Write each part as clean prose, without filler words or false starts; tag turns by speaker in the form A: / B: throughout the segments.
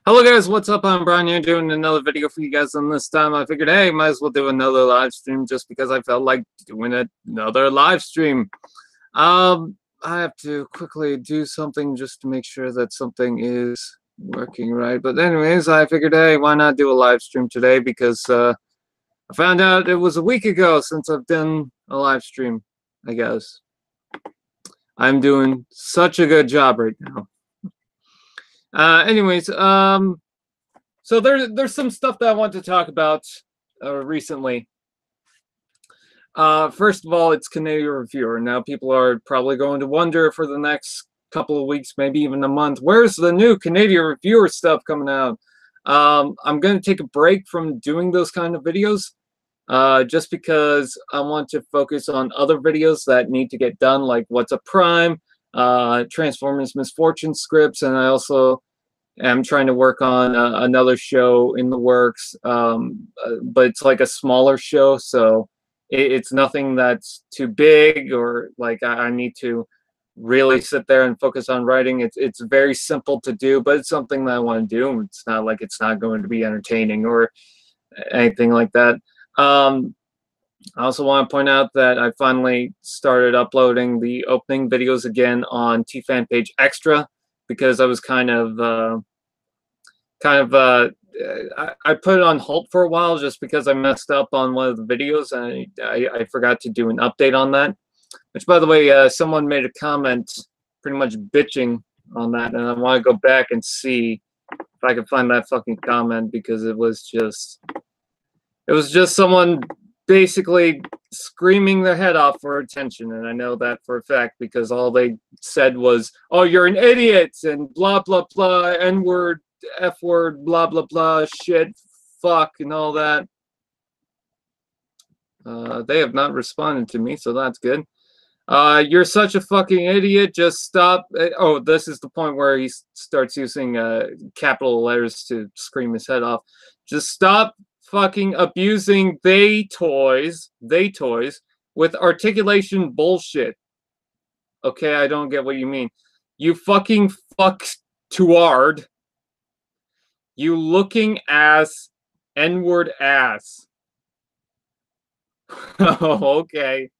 A: Hello guys, what's up? I'm Brian here doing another video for you guys, and this time I figured, hey, might as well do another live stream just because I felt like doing another live stream. I have to quickly do something just to make sure that something is working right. But anyways, I figured, hey, why not do a live stream today, because I found out it was a week ago since I've done a live stream, I guess. I'm doing such a good job right now. Anyways, so there's some stuff that I want to talk about recently. First of all, it's Canadian Reviewer. Now people are probably going to wonder for the next couple of weeks, maybe even a month, where's the new Canadian Reviewer stuff coming out? I'm going to take a break from doing those kind of videos, just because I want to focus on other videos that need to get done, like What's a Prime, Transformers Misfortune scripts, and I also am trying to work on another show in the works, but it's like a smaller show, so it's nothing that's too big, or like I need to really sit there and focus on writing. It's very simple to do, but it's something that I want to do. It's not like it's not going to be entertaining or anything like that. I also want to point out that I finally started uploading the opening videos again on T-Fan Page Extra, because I was kind of I put it on hold for a while just because I messed up on one of the videos, and I forgot to do an update on that. Which, by the way, someone made a comment pretty much bitching on that, and I want to go back and see if I can find that fucking comment, because it was just someone basically screaming their head off for attention, and I know that for a fact because all they said was, "Oh, you're an idiot," and blah blah blah, N-word, F-word, blah blah blah, shit, fuck, and all that. They have not responded to me, so that's good. You're such a fucking idiot, just stop. Oh, this is the point where he starts using capital letters to scream his head off. Just stop fucking abusing they toys with articulation bullshit. Okay, I don't get what you mean. You fucking fuck-tuard. You looking ass, N-word ass. Oh, okay.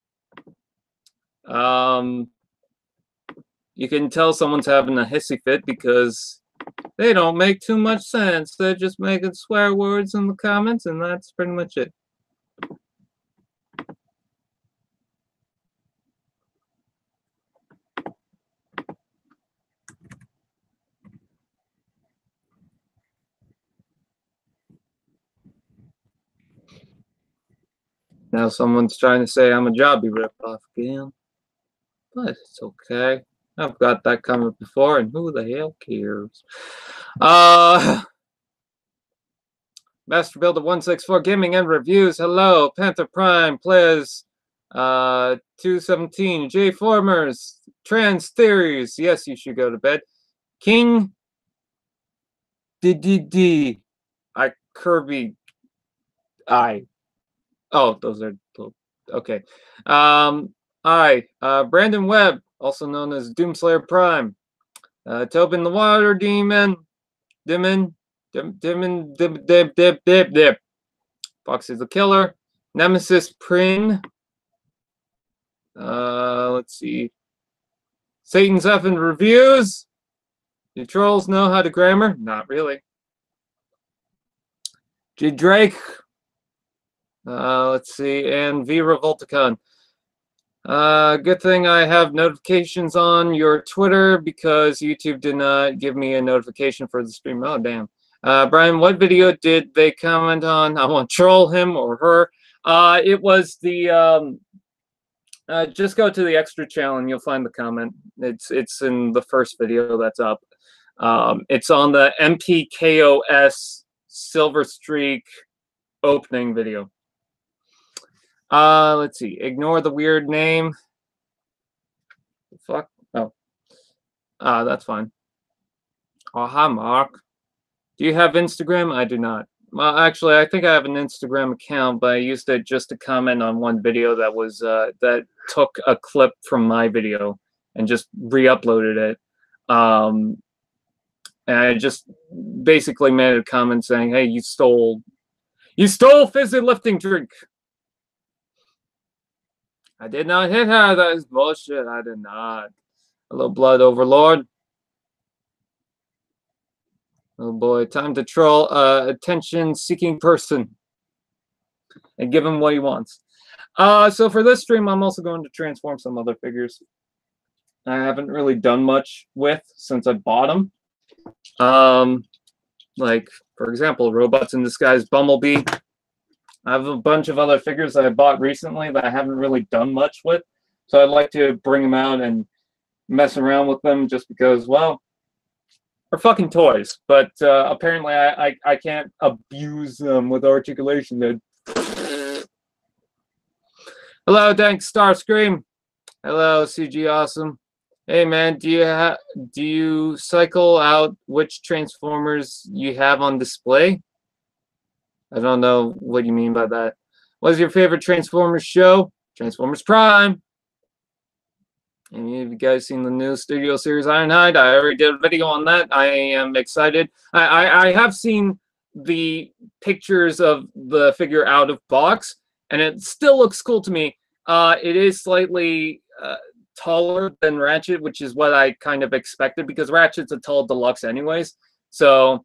A: You can tell someone's having a hissy fit because they don't make too much sense. They're just making swear words in the comments, and that's pretty much it. Now someone's trying to say I'm a Jobby ripoff again, but it's okay. I've got that comment before, and who the hell cares? Master Builder 164 Gaming and Reviews. Hello, Panther Prime, Plez, 217, J Formers, Trans Theories. Yes, you should go to bed. King DDD, I Kirby, I. Oh, those are okay. Brandon Webb, also known as Doomslayer Prime. Tobin the Water Demon, Foxy the Killer, Nemesis Prin. Let's see. Satan's Effin' Reviews. Do trolls know how to grammar? Not really. G Drake. Let's see, and Vera Volticon. Good thing I have notifications on your Twitter, because YouTube did not give me a notification for the stream. Oh, damn. Brian, what video did they comment on? I want to troll him or her. It was the, just go to the extra channel and you'll find the comment. It's in the first video that's up. It's on the MPKOS Silver Streak opening video. Let's see. Ignore the weird name. Fuck. Oh. That's fine. Oh, hi, Mark. Do you have Instagram? I do not. Well, actually, I think I have an Instagram account, but I used it just to comment on one video that was, that took a clip from my video and just re-uploaded it. And I just basically made a comment saying, hey, you stole fizzy lifting drink. I did not hit her. That is bullshit. I did not. Hello, Blood Overlord. Oh boy, time to troll attention-seeking person and give him what he wants. So for this stream, I'm also going to transform some other figures I haven't really done much with since I bought them. Like, for example, Robots in Disguise Bumblebee. I have a bunch of other figures that I bought recently that I haven't really done much with. So I'd like to bring them out and mess around with them just because, well, they're fucking toys. But apparently I can't abuse them with articulation. Hello, thanks, Starscream. Hello, CG Awesome. Hey man, do you cycle out which Transformers you have on display? I don't know what you mean by that. What's your favorite Transformers show? Transformers Prime. Any of you guys seen the new studio series Ironhide? I already did a video on that. I am excited. I have seen the pictures of the figure out of box, and it still looks cool to me. It is slightly taller than Ratchet, which is what I kind of expected because Ratchet's a tall deluxe anyways. So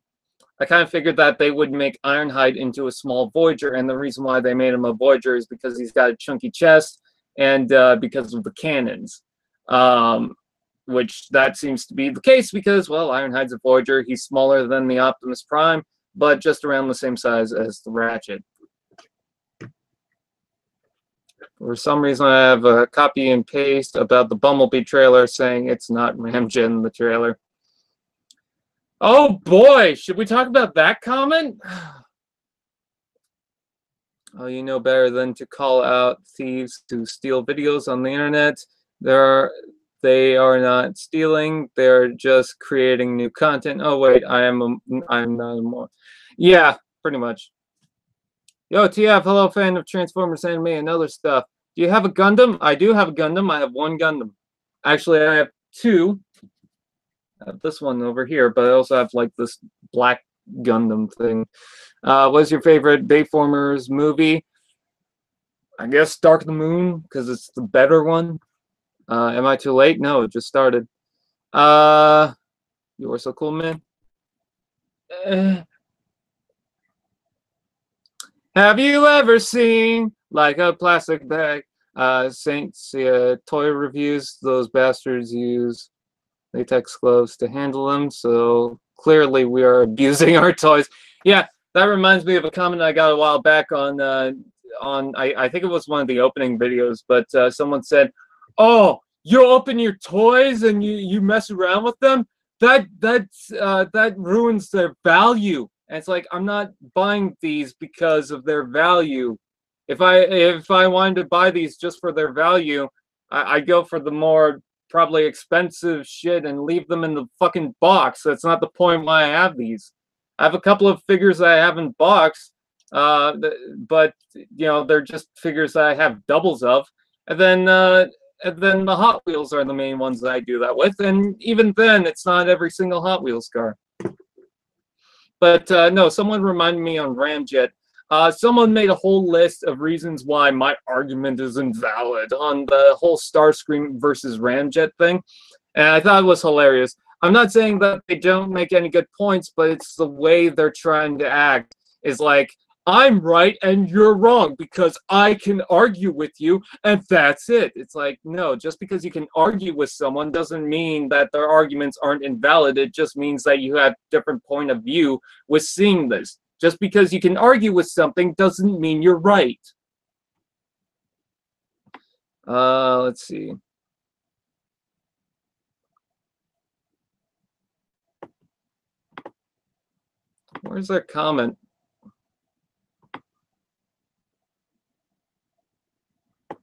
A: I kind of figured that they would make Ironhide into a small Voyager, and the reason why they made him a Voyager is because he's got a chunky chest and because of the cannons. Which that seems to be the case because, well, Ironhide's a Voyager. He's smaller than the Optimus Prime, but just around the same size as the Ratchet. For some reason, I have a copy and paste about the Bumblebee trailer saying it's not Ramjet in the trailer. Oh boy, should we talk about that comment? Oh, you know better than to call out thieves to steal videos on the internet. They are not stealing. They're just creating new content. Oh wait, I'm not more. Yeah, pretty much. Yo, TF, hello, fan of Transformers anime and other stuff. Do you have a Gundam? I do have a Gundam. I have one Gundam. Actually, I have two. I have this one over here, but I also have like this black Gundam thing. What's your favorite Bayformers movie? I guess Dark of the Moon, because it's the better one. Am I too late? No, it just started. You are so cool, man. Have you ever seen like a plastic bag? Saints toy reviews. Those bastards use latex gloves to handle them. So clearly we are abusing our toys. Yeah, that reminds me of a comment I got a while back on I think it was one of the opening videos, but someone said, "Oh, you open your toys and you mess around with them. That ruins their value." And it's like, I'm not buying these because of their value. If I wanted to buy these just for their value, I'd go for the more probably expensive shit and leave them in the fucking box. That's not the point why I have these. I have a couple of figures that I have in box, but you know, they're just figures that I have doubles of. And then the Hot Wheels are the main ones that I do that with. And even then, it's not every single Hot Wheels car. But no, someone reminded me on Ramjet. Someone made a whole list of reasons why my argument is invalid on the whole Starscream versus Ramjet thing. And I thought it was hilarious. I'm not saying that they don't make any good points, but it's the way they're trying to act. Is like, I'm right and you're wrong because I can argue with you and that's it. It's like, no, just because you can argue with someone doesn't mean that their arguments aren't invalid. It just means that you have different point of view with seeing this. Just because you can argue with something doesn't mean you're right. Let's see. Where's that comment?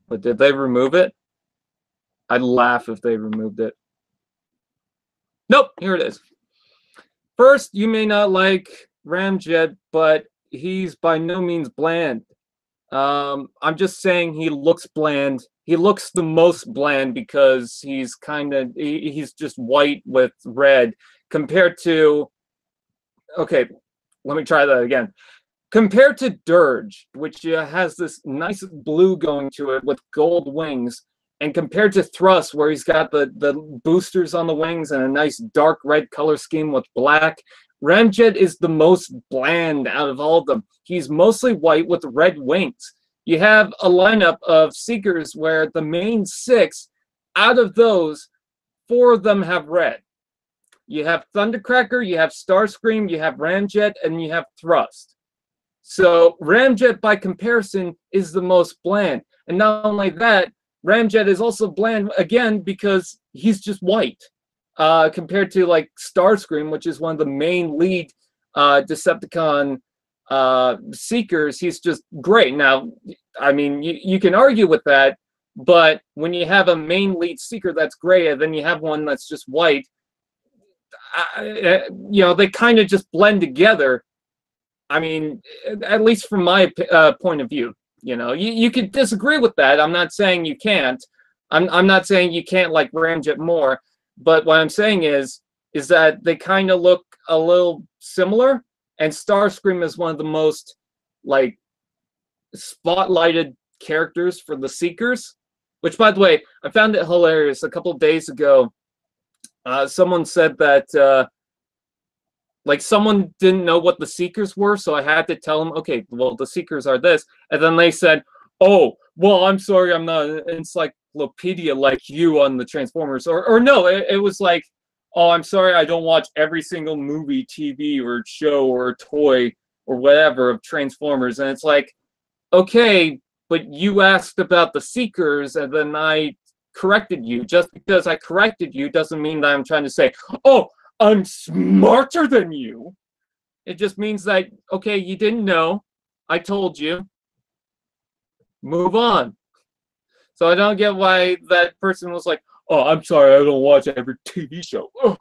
A: But did they remove it? I'd laugh if they removed it. Nope, here it is. First, you may not like Ramjet, but he's by no means bland. I'm just saying he looks bland. He looks the most bland because he's just white with red. compared to, okay, let me try that again. Compared to Dirge, which has this nice blue going to it with gold wings, and compared to Thrust, where he's got the boosters on the wings and a nice dark red color scheme with black, Ramjet is the most bland out of all of them. He's mostly white with red wings. You have a lineup of Seekers where the main 6, out of those, 4 of them have red. You have Thundercracker, you have Starscream, you have Ramjet, and you have Thrust. So Ramjet, by comparison, is the most bland. And not only that, Ramjet is also bland, again, because he's just white. Compared to, like, Starscream, which is one of the main lead Decepticon Seekers, he's just great. Now, I mean, you can argue with that, but when you have a main lead Seeker that's gray, and then you have one that's just white, you know, they kind of just blend together. I mean, at least from my point of view, you know, you could disagree with that. I'm not saying you can't. I'm not saying you can't like Ramjet more, but what I'm saying is that they kind of look a little similar, and Starscream is one of the most, like, spotlighted characters for the Seekers, which, by the way, I found it hilarious. A couple of days ago, someone said that, like, someone didn't know what the Seekers were, so I had to tell them, okay, well, the Seekers are this. And then they said, oh, well, I'm sorry, I'm not an encyclopedia like you on the Transformers. Or no, it was like, oh, I'm sorry, I don't watch every single movie, TV, or show, or toy, or whatever of Transformers. And it's like, okay, but you asked about the Seekers, and then I corrected you. Just because I corrected you doesn't mean that I'm trying to say, oh, I'm smarter than you. It just means that, okay, you didn't know. I told you. Move on. So I don't get why that person was like, oh, I'm sorry, I don't watch every TV show. Ugh.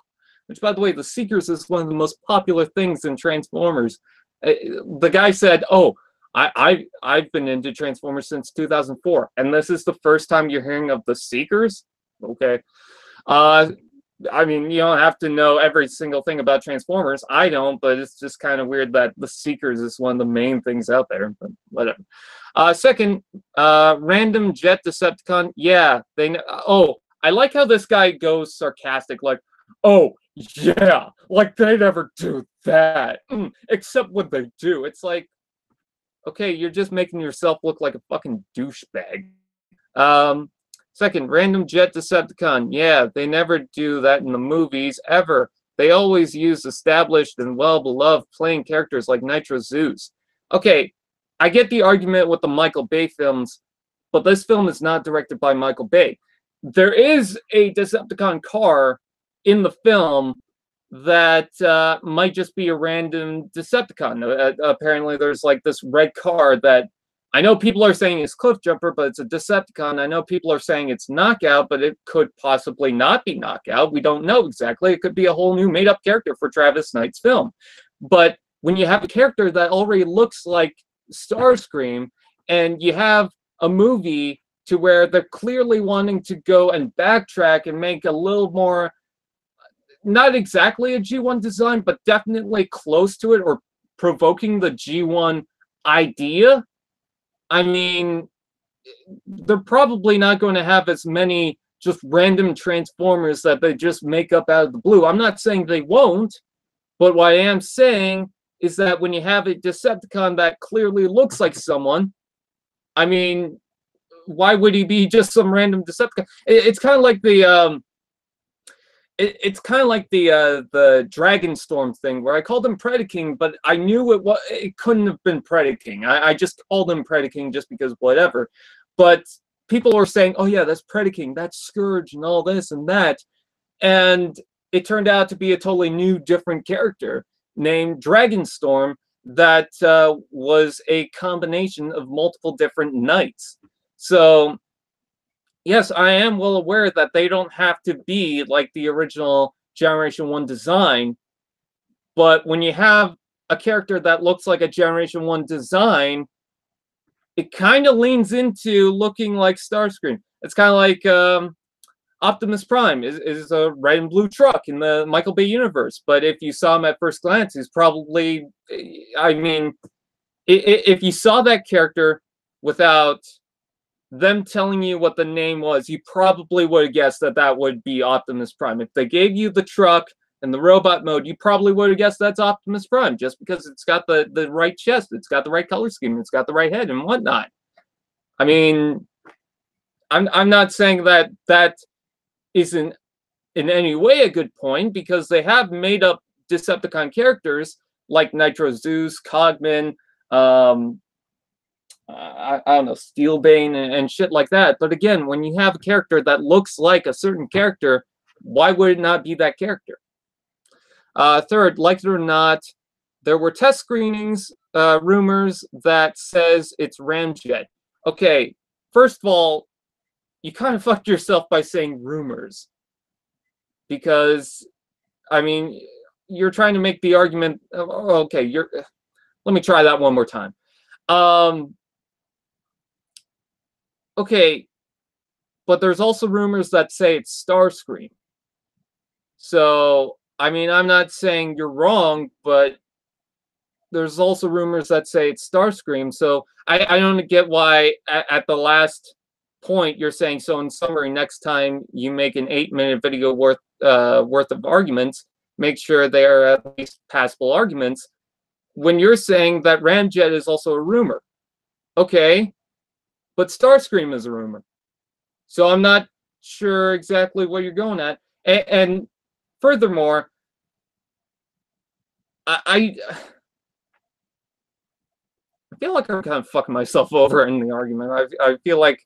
A: Which, by the way, the Seekers is one of the most popular things in Transformers. The guy said, oh, I've been into Transformers since 2004, and this is the first time you're hearing of the Seekers? Okay. I mean, you don't have to know every single thing about Transformers. I don't, but it's just kind of weird that the Seekers is one of the main things out there, but whatever. Second, random jet Decepticon. Yeah, oh, I like how this guy goes sarcastic, like, oh, yeah, like they never do that. Except when they do. It's like, okay, you're just making yourself look like a fucking douchebag. Second, random jet Decepticon. Yeah, they never do that in the movies, ever. They always use established and well-beloved playing characters like Nitro Zeus. Okay, I get the argument with the Michael Bay films, but this film is not directed by Michael Bay. There is a Decepticon car in the film that might just be a random Decepticon. Apparently, there's like this red car that I know people are saying it's Cliffjumper, but it's a Decepticon. I know people are saying it's Knockout, but it could possibly not be Knockout. We don't know exactly. It could be a whole new made-up character for Travis Knight's film. But when you have a character that already looks like Starscream, and you have a movie to where they're clearly wanting to go and backtrack and make a little more, not exactly a G1 design, but definitely close to it, or provoking the G1 idea, I mean, they're probably not going to have as many just random Transformers that they just make up out of the blue. I'm not saying they won't, but what I am saying is that when you have a Decepticon that clearly looks like someone, I mean, why would he be just some random Decepticon? It's kind of like the it's kind of like the Dragonstorm thing, where I called him Predaking, but I knew it couldn't have been Predaking. I just called him Predaking just because whatever. But people were saying, oh yeah, that's Predaking, that's Scourge, and all this and that. And it turned out to be a totally new, different character named Dragonstorm that was a combination of multiple different knights. So yes, I am well aware that they don't have to be like the original Generation 1 design, but when you have a character that looks like a Generation 1 design, it kind of leans into looking like Starscream. It's kind of like, Optimus Prime is a red and blue truck in the Michael Bay universe. But if you saw him at first glance, he's probably, I mean, if you saw that character without them telling you what the name was, you probably would have guessed that that would be Optimus Prime. If they gave you the truck and the robot mode, you probably would have guessed that's Optimus Prime, just because it's got the right chest, it's got the right color scheme, it's got the right head and whatnot. I mean, I'm not saying that that isn't in any way a good point, because they have made up Decepticon characters like Nitro Zeus, Cogman, I don't know, Steelbane and shit like that. But again, when you have a character that looks like a certain character, why would it not be that character? Third, like it or not, there were test screenings, rumors that says it's Ramjet. Okay, first of all, you kind of fucked yourself by saying rumors. Because, I mean, you're trying to make the argument, okay, let me try that one more time. Okay, but there's also rumors that say it's Starscream. So, I mean, I'm not saying you're wrong, but there's also rumors that say it's Starscream. So I don't get why at the last point you're saying, so in summary, next time you make an 8-minute video worth of arguments, make sure they are at least passable arguments, when you're saying that Ramjet is also a rumor. Okay, but Starscream is a rumor. So I'm not sure exactly what you're going at. And furthermore, I feel like I'm kind of fucking myself over in the argument. I feel like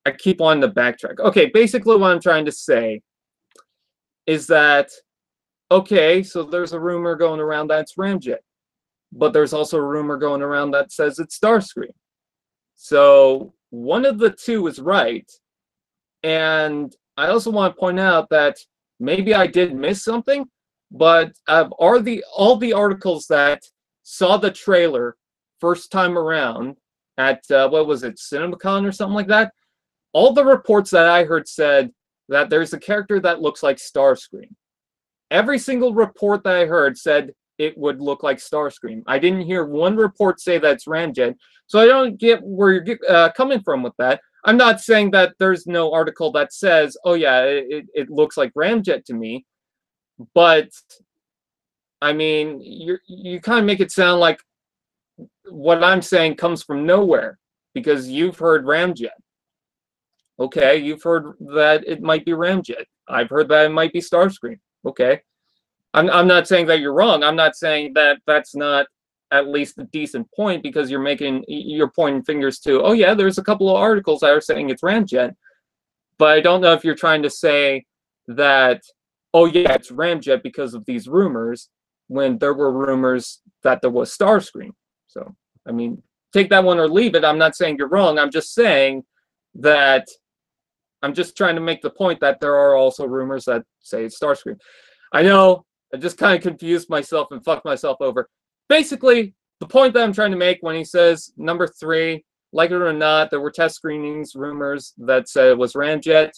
A: I keep wanting to backtrack. Okay, basically what I'm trying to say is that, okay, so there's a rumor going around that it's Ramjet, but there's also a rumor going around that says it's Starscream. So one of the two is right. And I also want to point out that maybe I did miss something, but all the articles that saw the trailer first time around at, what was it, CinemaCon or something like that, all the reports that I heard said that there's a character that looks like Starscream. Every single report that I heard said it would look like Starscream. I didn't hear one report say that's Ramjet, so I don't get where you're coming from with that. I'm not saying that there's no article that says, oh yeah, it looks like Ramjet to me, but I mean, you kind of make it sound like what I'm saying comes from nowhere, because you've heard Ramjet. Okay, you've heard that it might be Ramjet. I've heard that it might be Starscream. Okay. I'm not saying that you're wrong. I'm not saying that that's not at least a decent point, because you're pointing fingers to, oh yeah, there's a couple of articles that are saying it's Ramjet. But I don't know if you're trying to say that, oh yeah, it's Ramjet because of these rumors, when there were rumors that there was Starscream. So, I mean, take that one or leave it. I'm not saying you're wrong. I'm just saying that I'm just trying to make the point that there are also rumors that say it's Starscream. I know I just kind of confused myself and fucked myself over. Basically, the point that I'm trying to make when he says number 3, like it or not, there were test screenings, rumors that said it was Ramjet.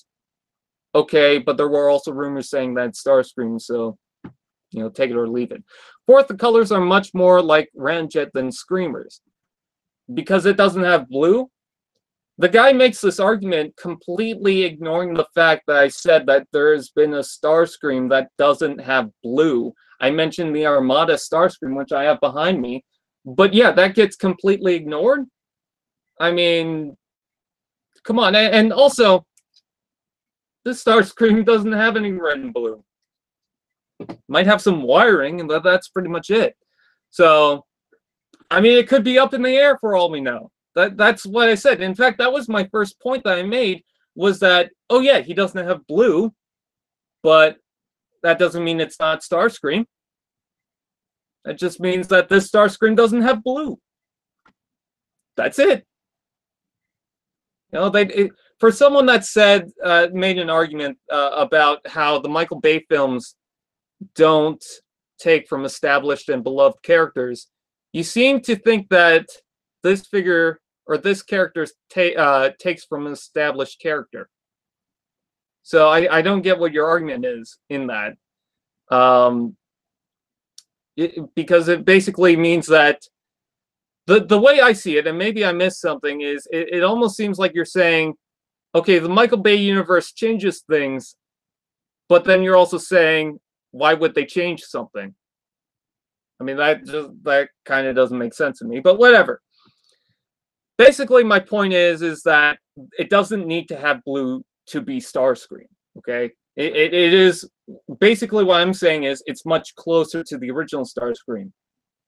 A: Okay, but there were also rumors saying that it's Starscream, so, you know, take it or leave it. Fourth, the colors are much more like Ramjet than Screamers. Because it doesn't have blue, the guy makes this argument completely ignoring the fact that I said that there has been a Starscream that doesn't have blue. I mentioned the Armada Starscream, which I have behind me. But yeah, that gets completely ignored. I mean, come on. And also, this Starscream doesn't have any red and blue. Might have some wiring, and that's pretty much it. So, I mean, it could be up in the air for all we know. That's what I said. In fact, that was my first point that I made, was that, oh yeah, he doesn't have blue, but that doesn't mean it's not Starscream. That just means that this Starscream doesn't have blue. That's it. You know, for someone that said, made an argument about how the Michael Bay films don't take from established and beloved characters, you seem to think that this figure or this character takes from an established character. So I don't get what your argument is in that. Because it basically means that the way I see it, and maybe I missed something, is it almost seems like you're saying, okay, the Michael Bay universe changes things, but then you're also saying, why would they change something? I mean, that kind of doesn't make sense to me, but whatever. Basically, my point is that it doesn't need to have blue to be Starscream, okay? It is, basically what I'm saying is it's much closer to the original Starscream.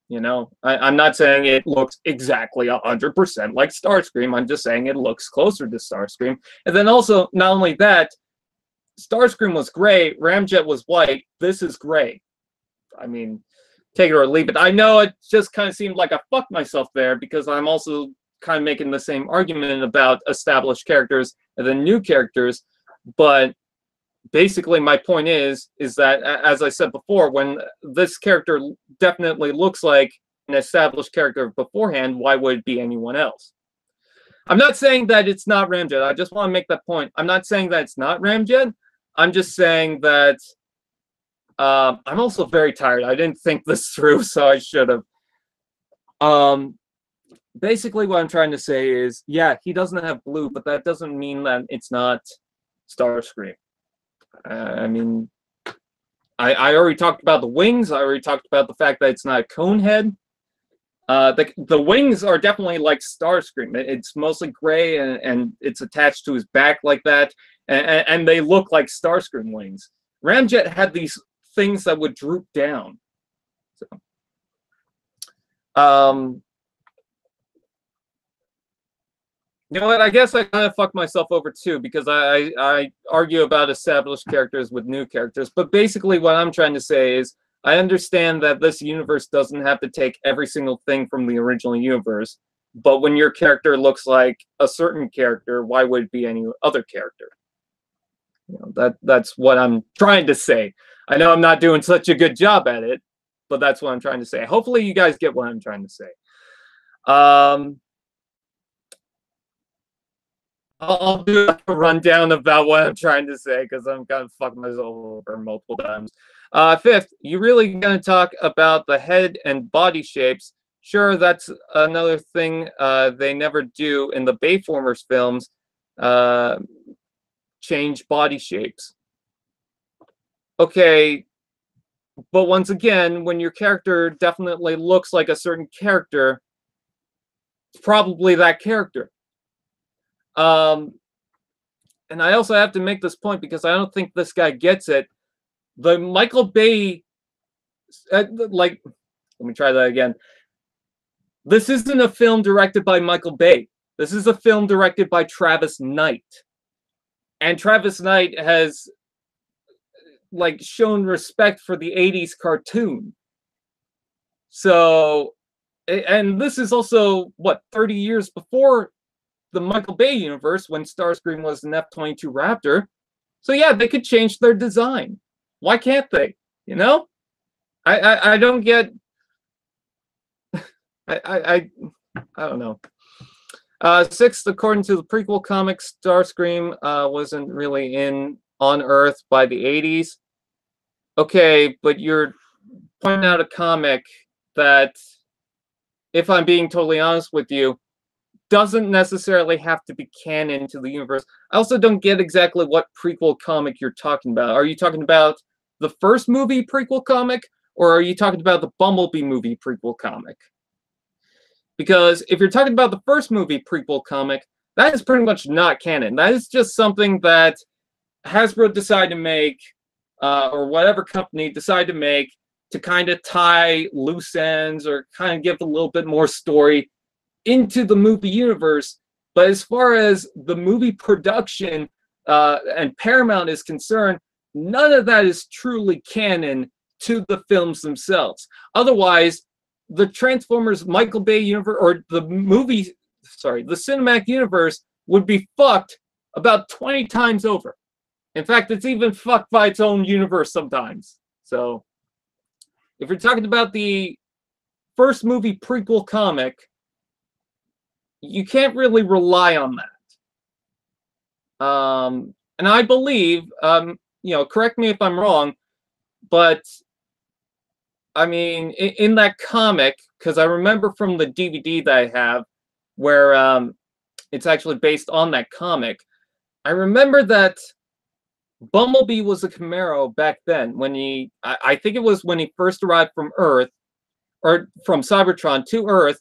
A: You know, I'm not saying it looks exactly 100% like Starscream. I'm just saying it looks closer to Starscream. And then also, not only that, Starscream was gray, Ramjet was white. This is gray. I mean, take it or leave it. I know it just kind of seemed like I fucked myself there because I'm also kind of making the same argument about established characters and then new characters. But basically, my point is that, as I said before, when this character definitely looks like an established character beforehand, why would it be anyone else? I'm not saying that it's not Ramjet. I just want to make that point. I'm not saying that it's not Ramjet. I'm just saying that I'm also very tired. I didn't think this through, so I should have. Basically, what I'm trying to say is, yeah, he doesn't have blue, but that doesn't mean that it's not Starscream. I mean, I already talked about the wings. I already talked about the fact that it's not a cone head. The wings are definitely like Starscream. It's mostly gray, and it's attached to his back like that, and they look like Starscream wings. Ramjet had these things that would droop down. So, you know what? I guess I kind of fucked myself over too because I argue about established characters with new characters. But basically, what I'm trying to say is I understand that this universe doesn't have to take every single thing from the original universe. But when your character looks like a certain character, why would it be any other character? You know, that's what I'm trying to say. I know I'm not doing such a good job at it, but that's what I'm trying to say. Hopefully, you guys get what I'm trying to say. I'll do a rundown about what I'm trying to say because I'm kind of fucking myself over multiple times. Fifth, you really gonna talk about the head and body shapes? Sure, that's another thing they never do in the Bayformers films. Change body shapes. Okay, but once again, when your character definitely looks like a certain character, it's probably that character. And I also have to make this point because I don't think this guy gets it. The Michael Bay, let me try that again. This isn't a film directed by Michael Bay. This is a film directed by Travis Knight. And Travis Knight has shown respect for the 80s cartoon. So, and this is also, what, 30 years before the Michael Bay universe when Starscream was an F-22 Raptor. So yeah, they could change their design. Why can't they? You know? I don't get... I don't know. Sixth, according to the prequel comics, Starscream wasn't really on Earth by the 80s. Okay, but you're pointing out a comic that, if I'm being totally honest with you, doesn't necessarily have to be canon to the universe. I also don't get exactly what prequel comic you're talking about. Are you talking about the first movie prequel comic, or are you talking about the Bumblebee movie prequel comic? Because if you're talking about the first movie prequel comic, that is pretty much not canon. That is just something that Hasbro decided to make, or whatever company decided to make, to kind of tie loose ends or kind of give a little bit more story into the movie universe. But as far as the movie production and Paramount is concerned, none of that is truly canon to the films themselves. Otherwise, the Transformers Michael Bay universe, or the cinematic universe, would be fucked about 20 times over. In fact, it's even fucked by its own universe sometimes. So, if you're talking about the first movie prequel comic, you can't really rely on that. and I believe, you know, correct me if I'm wrong, but I mean, in that comic, because I remember from the DVD that I have, where it's actually based on that comic, I remember that Bumblebee was a Camaro back then when I think it was when he first arrived from Earth, or from Cybertron to Earth,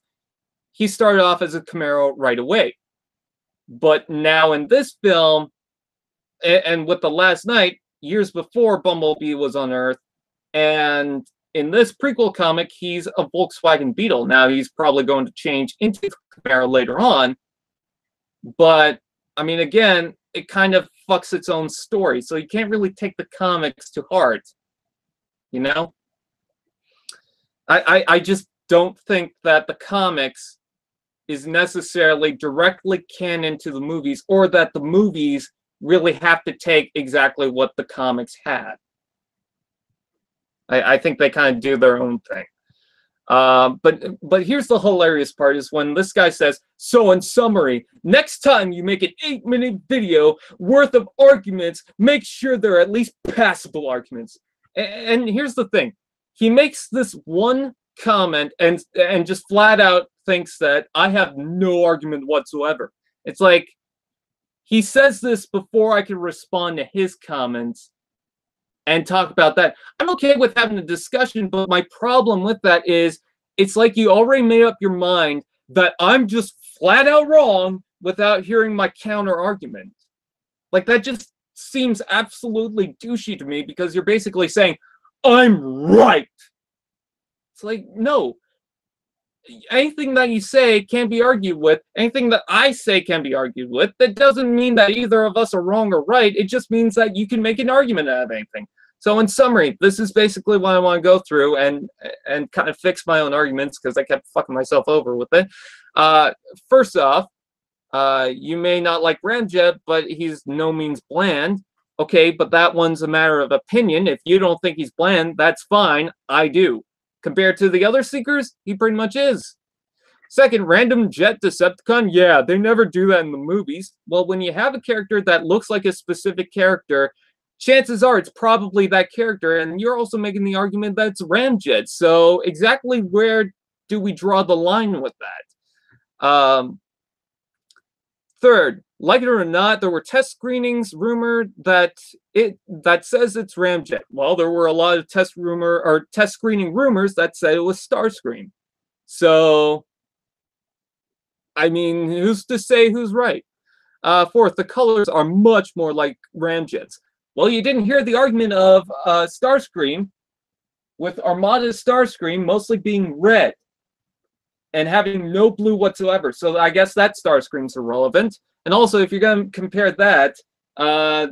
A: he started off as a Camaro right away. But now in this film, and with the Last Night, years before Bumblebee was on Earth, and in this prequel comic, he's a Volkswagen Beetle. Now he's probably going to change into Camaro later on, but I mean, again, it kind of fucks its own story, so you can't really take the comics to heart, you know? I just don't think that the comics is necessarily directly canon to the movies, or that the movies really have to take exactly what the comics had. I think they kind of do their own thing. But here's the hilarious part, is when this guy says, so in summary, next time you make an 8-minute video worth of arguments, make sure they're at least passable arguments. And here's the thing. He makes this one comment and just flat out thinks that I have no argument whatsoever. It's like, he says this before I can respond to his comments and talk about that. I'm okay with having a discussion, but my problem with that is it's like you already made up your mind that I'm just flat out wrong without hearing my counter argument. Like, that just seems absolutely douchey to me, because you're basically saying, I'm right. It's like, no. Anything that you say can be argued with. Anything that I say can be argued with. That doesn't mean that either of us are wrong or right. It just means that you can make an argument out of anything. So in summary, this is basically what I want to go through and kind of fix my own arguments, because I kept fucking myself over with it. First off, you may not like Ramjet, but he's no means bland. Okay, but that one's a matter of opinion. If you don't think he's bland, that's fine. I do. Compared to the other Seekers, he pretty much is. Second, random jet Decepticon. Yeah, they never do that in the movies. Well, when you have a character that looks like a specific character, chances are it's probably that character, and you're also making the argument that it's Ramjet. So exactly where do we draw the line with that? Third, like it or not, there were test screenings rumored that says it's Ramjet. Well, there were a lot of test screening rumors that said it was Starscream. So, I mean, who's to say who's right? Fourth, the colors are much more like Ramjet's. Well, you didn't hear the argument of Starscream, with Armada's Starscream mostly being red and having no blue whatsoever. So I guess that Starscream's irrelevant. And also, if you're going to compare that,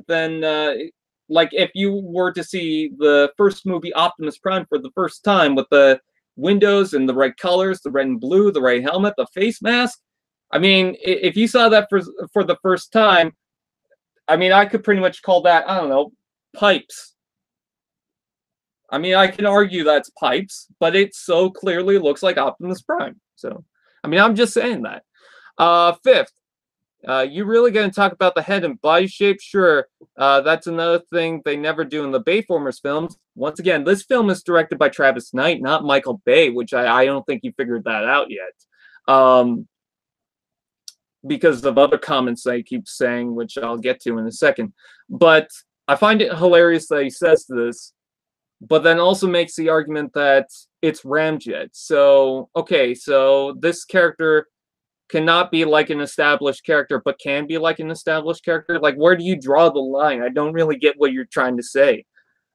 A: then like if you were to see the first movie Optimus Prime for the first time with the windows and the right colors, the red and blue, the right helmet, the face mask, I mean, if you saw that for the first time, I mean, I could pretty much call that, I don't know, pipes. I mean, I can argue that's pipes, but it so clearly looks like Optimus Prime. So, I mean, I'm just saying that. Fifth, you really going to talk about the head and body shape? Sure. That's another thing they never do in the Bayformers films. Once again, this film is directed by Travis Knight, not Michael Bay, which I don't think you figured that out yet. Because of other comments they keep saying, which I'll get to in a second. But I find it hilarious that he says this, but then also makes the argument that it's Ramjet. So, okay, so this character cannot be like an established character, but can be like an established character? Like, where do you draw the line? I don't really get what you're trying to say.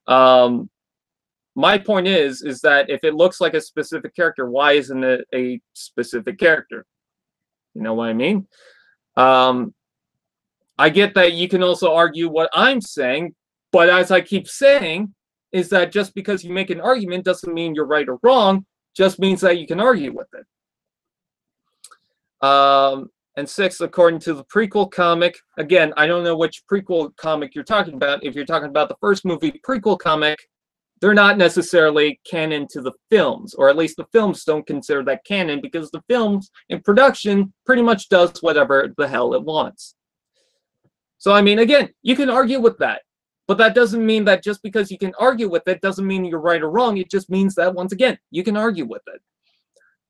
A: My point is that if it looks like a specific character, why isn't it a specific character? You know what I mean? I get that you can also argue what I'm saying, but as I keep saying, is that just because you make an argument doesn't mean you're right or wrong, just means that you can argue with it. And six, according to the prequel comic, again, I don't know which prequel comic you're talking about. If you're talking about the first movie prequel comic, they're not necessarily canon to the films, or at least the films don't consider that canon, because the films in production pretty much does whatever the hell it wants. So, I mean, again, you can argue with that. But that doesn't mean that just because you can argue with it doesn't mean you're right or wrong. It just means that, once again, you can argue with it.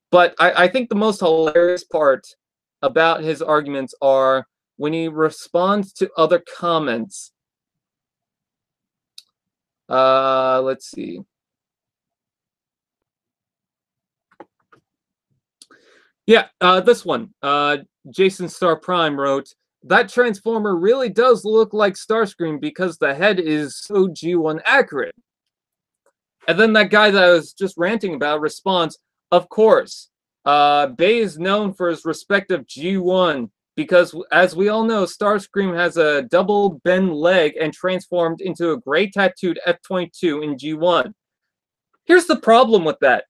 A: But I think the most hilarious part about his arguments are when he responds to other comments. Let's see. Yeah, this one. Jason Star Prime wrote, that Transformer really does look like Starscream because the head is so G1 accurate. And then that guy that I was just ranting about responds, of course. Bay is known for his respective G1 because, as we all know, Starscream has a double bend leg and transformed into a gray tattooed F-22 in G1. Here's the problem with that.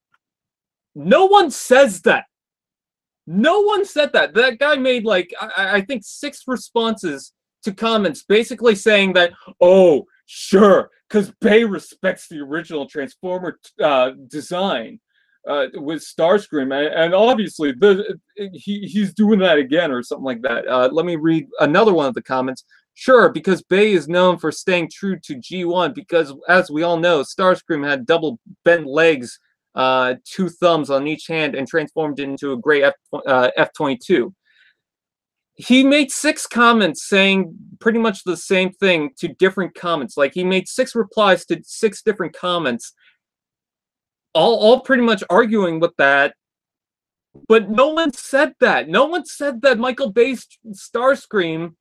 A: No one says that. No one said that. That guy made, like, I think 6 responses to comments basically saying that, oh, sure, because Bay respects the original Transformer design with Starscream, and obviously he's doing that again or something like that. Let me read another one of the comments. Sure, because Bay is known for staying true to G1 because, as we all know, Starscream had double bent legs, 2 thumbs on each hand, and transformed into a gray F-22. He made 6 comments saying pretty much the same thing to different comments. Like, he made 6 replies to 6 different comments, all pretty much arguing with that. But no one said that. No one said that Michael Bay's Starscream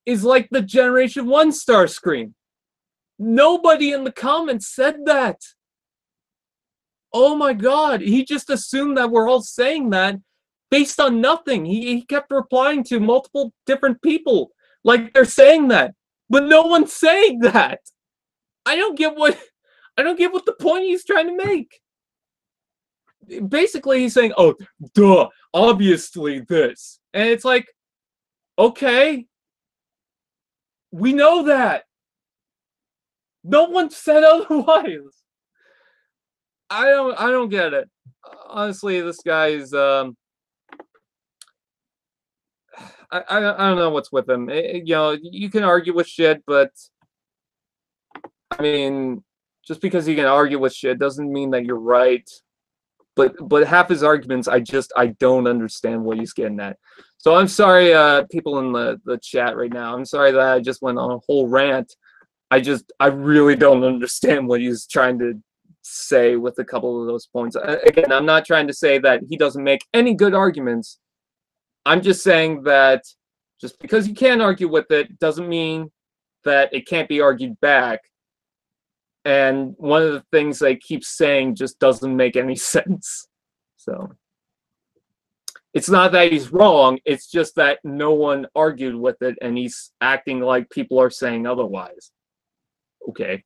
A: is like the Generation 1 Starscream. Nobody in the comments said that. Oh my god, he just assumed that we're all saying that based on nothing. He kept replying to multiple different people like they're saying that, but no one's saying that. I don't get what the point he's trying to make. Basically, he's saying, "Oh, duh, obviously this," and it's like, okay, we know that. No one said otherwise. I don't get it. Honestly, this guy's I don't know what's with him. You know, you can argue with shit, but I mean, just because you can argue with shit doesn't mean that you're right. But half his arguments, I don't understand what he's getting at. So I'm sorry, people in the chat right now. I'm sorry that I just went on a whole rant. I really don't understand what he's trying to say with a couple of those points. Again, I'm not trying to say that he doesn't make any good arguments. I'm just saying that just because you can't argue with it doesn't mean that it can't be argued back. And one of the things they keep saying just doesn't make any sense. So it's not that he's wrong, it's just that no one argued with it and he's acting like people are saying otherwise. Okay.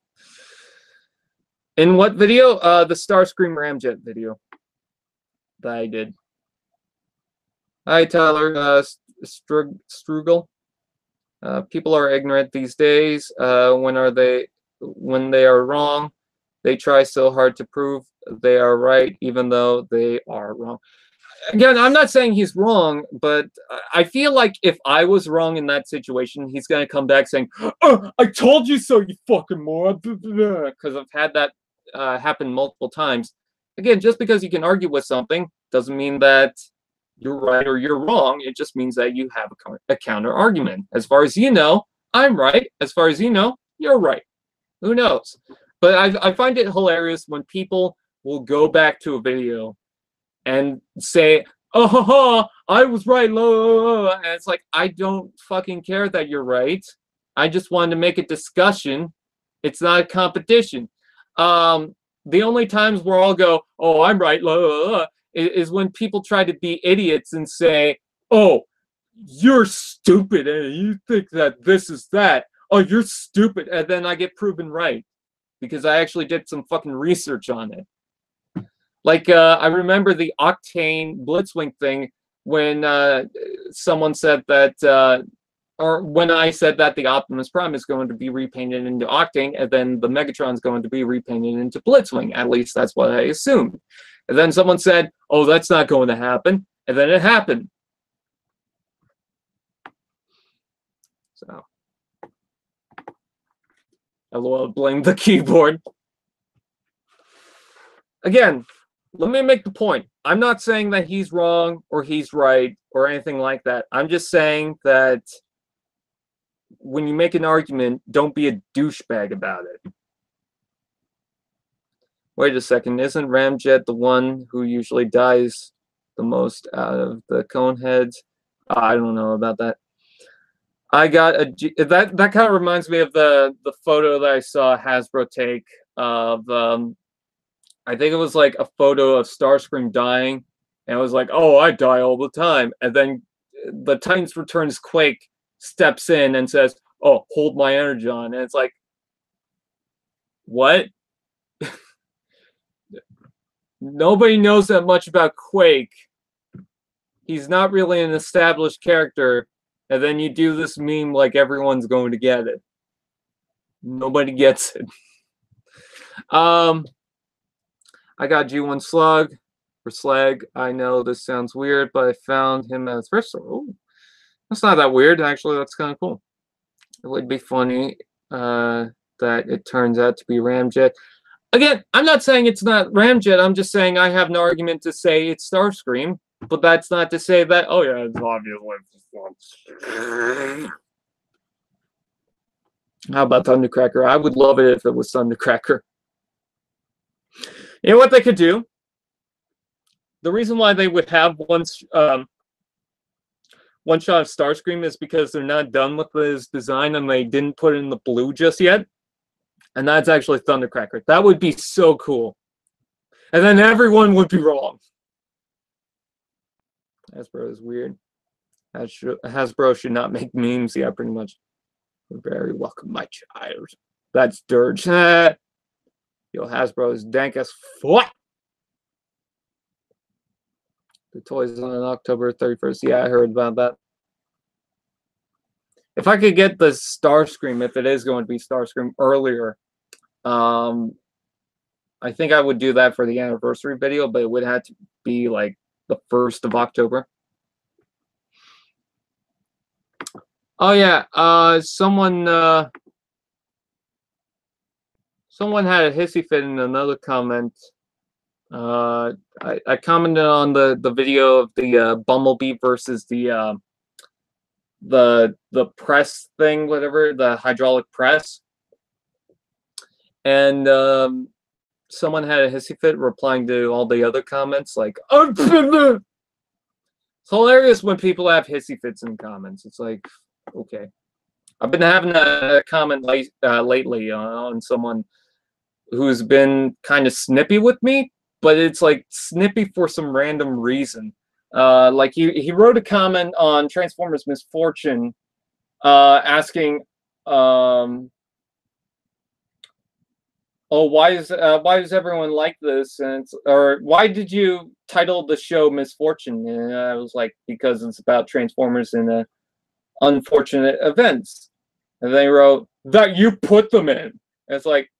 A: In what video? The Starscream Ramjet video that I did. Hi, Tyler Strugel. People are ignorant these days. When they are wrong, they try so hard to prove they are right, even though they are wrong. Again, I'm not saying he's wrong, but I feel like if I was wrong in that situation, he's going to come back saying, "Oh, I told you so, you fucking moron," because I've had that happen multiple times. Again, just because you can argue with something doesn't mean that you're right or you're wrong. It just means that you have a counter argument. As far as you know, I'm right. As far as you know, you're right. Who knows? But I find it hilarious when people will go back to a video and say, "Oh, ha, ha, I was right." And it's like, I don't fucking care that you're right. I just wanted to make a discussion. It's not a competition. The only times where I'll go, "Oh, I'm right," is when people try to be idiots and say, "Oh, you're stupid and you think that this is that. Oh, you're stupid," and then I get proven right because I actually did some fucking research on it. Like, I remember the Octane Blitzwing thing when someone said that, or when I said that the Optimus Prime is going to be repainted into Octane, and then the Megatron's going to be repainted into Blitzwing. At least that's what I assumed. And then someone said, "Oh, that's not going to happen," and then it happened. So, LOL, blame the keyboard. Again, let me make the point. I'm not saying that he's wrong or he's right or anything like that. I'm just saying that when you make an argument, don't be a douchebag about it. Wait a second, isn't Ramjet the one who usually dies the most out of the Coneheads? I don't know about that. I got a that kind of reminds me of the photo that I saw Hasbro take of I think it was like a photo of Starscream dying, and it was like, oh, I die all the time, and then the Titans Returns Quake steps in and says, oh, hold my energon, and it's like, what? Nobody knows that much about Quake. He's not really an established character, and then you do this meme like everyone's going to get it. Nobody gets it. I got G1 Slug or Slag. I know this sounds weird, but I found him as first. Oh, that's not that weird. Actually, that's kind of cool. It would be funny that it turns out to be Ramjet. Again, I'm not saying it's not Ramjet. I'm just saying I have no argument to say it's Starscream. But that's not to say that, oh yeah, it's obviously. How about Thundercracker? I would love it if it was Thundercracker. You know what they could do? The reason why they would have one shot of Starscream is because they're not done with his design and they didn't put it in the blue just yet. And that's actually Thundercracker. That would be so cool. And then everyone would be wrong. Hasbro is weird. Hasbro should not make memes. Yeah, pretty much. You're very welcome, my child. That's Dirge. Yo, Hasbro is dank as fuck. The toys on October 31st. Yeah, I heard about that. If I could get the Starscream, if it is going to be Starscream earlier, I think I would do that for the anniversary video, but it would have to be like the 1st of October. Oh yeah, someone had a hissy fit in another comment. I commented on the video of the Bumblebee versus the press thing, whatever, the hydraulic press, and someone had a hissy fit replying to all the other comments like, it's hilarious when people have hissy fits in comments. It's like, okay. I've been having a comment lately on someone who's been kind of snippy with me, but it's like snippy for some random reason. Like he wrote a comment on Transformers Misfortune, asking, oh, why does everyone like this? And or why did you title the show Misfortune? And I was like, because it's about Transformers and unfortunate events. And they wrote that you put them in. And it's like,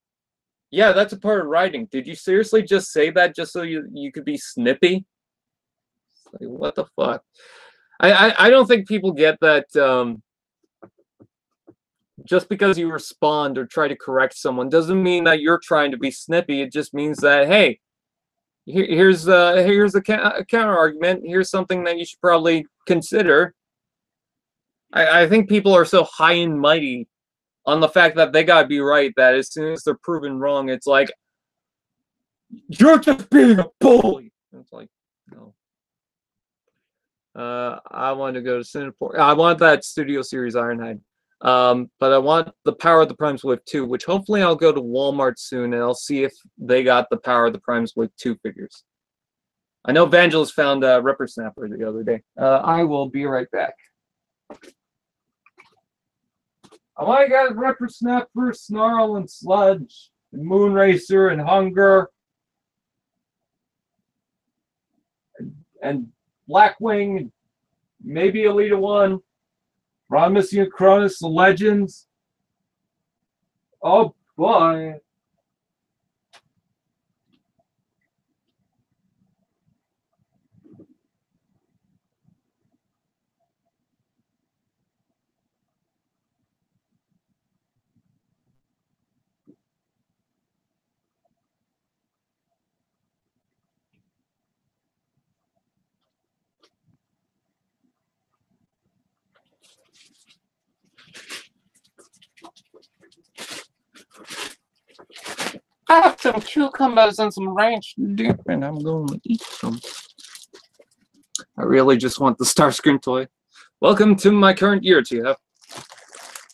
A: yeah, that's a part of writing. Did you seriously just say that just so you could be snippy? It's like, what the fuck? I don't think people get that just because you respond or try to correct someone doesn't mean that you're trying to be snippy. It just means that, hey, here's a counter argument. Here's something that you should probably consider. I think people are so high and mighty on the fact that they gotta be right that as soon as they're proven wrong, it's like, you're just being a bully. It's like, no. I want to go to Singapore. I want that Studio Series Ironhide. But I want the Power of the Primes Wave 2, which hopefully I'll go to Walmart soon and I'll see if they got the Power of the Primes Wave 2 figures. I know Vangelis found Ripper Snapper the other day. I will be right back. I got Ripper Snapper, Snarl, and Sludge, and Moonracer, and Hunger, and Blackwing, maybe Elita 1, Promising and Cronus, the Legends. Oh boy. I have some cucumbers and some ranch dip, and I'm going to eat some. I really just want the Starscream toy. Welcome to my current year, TF.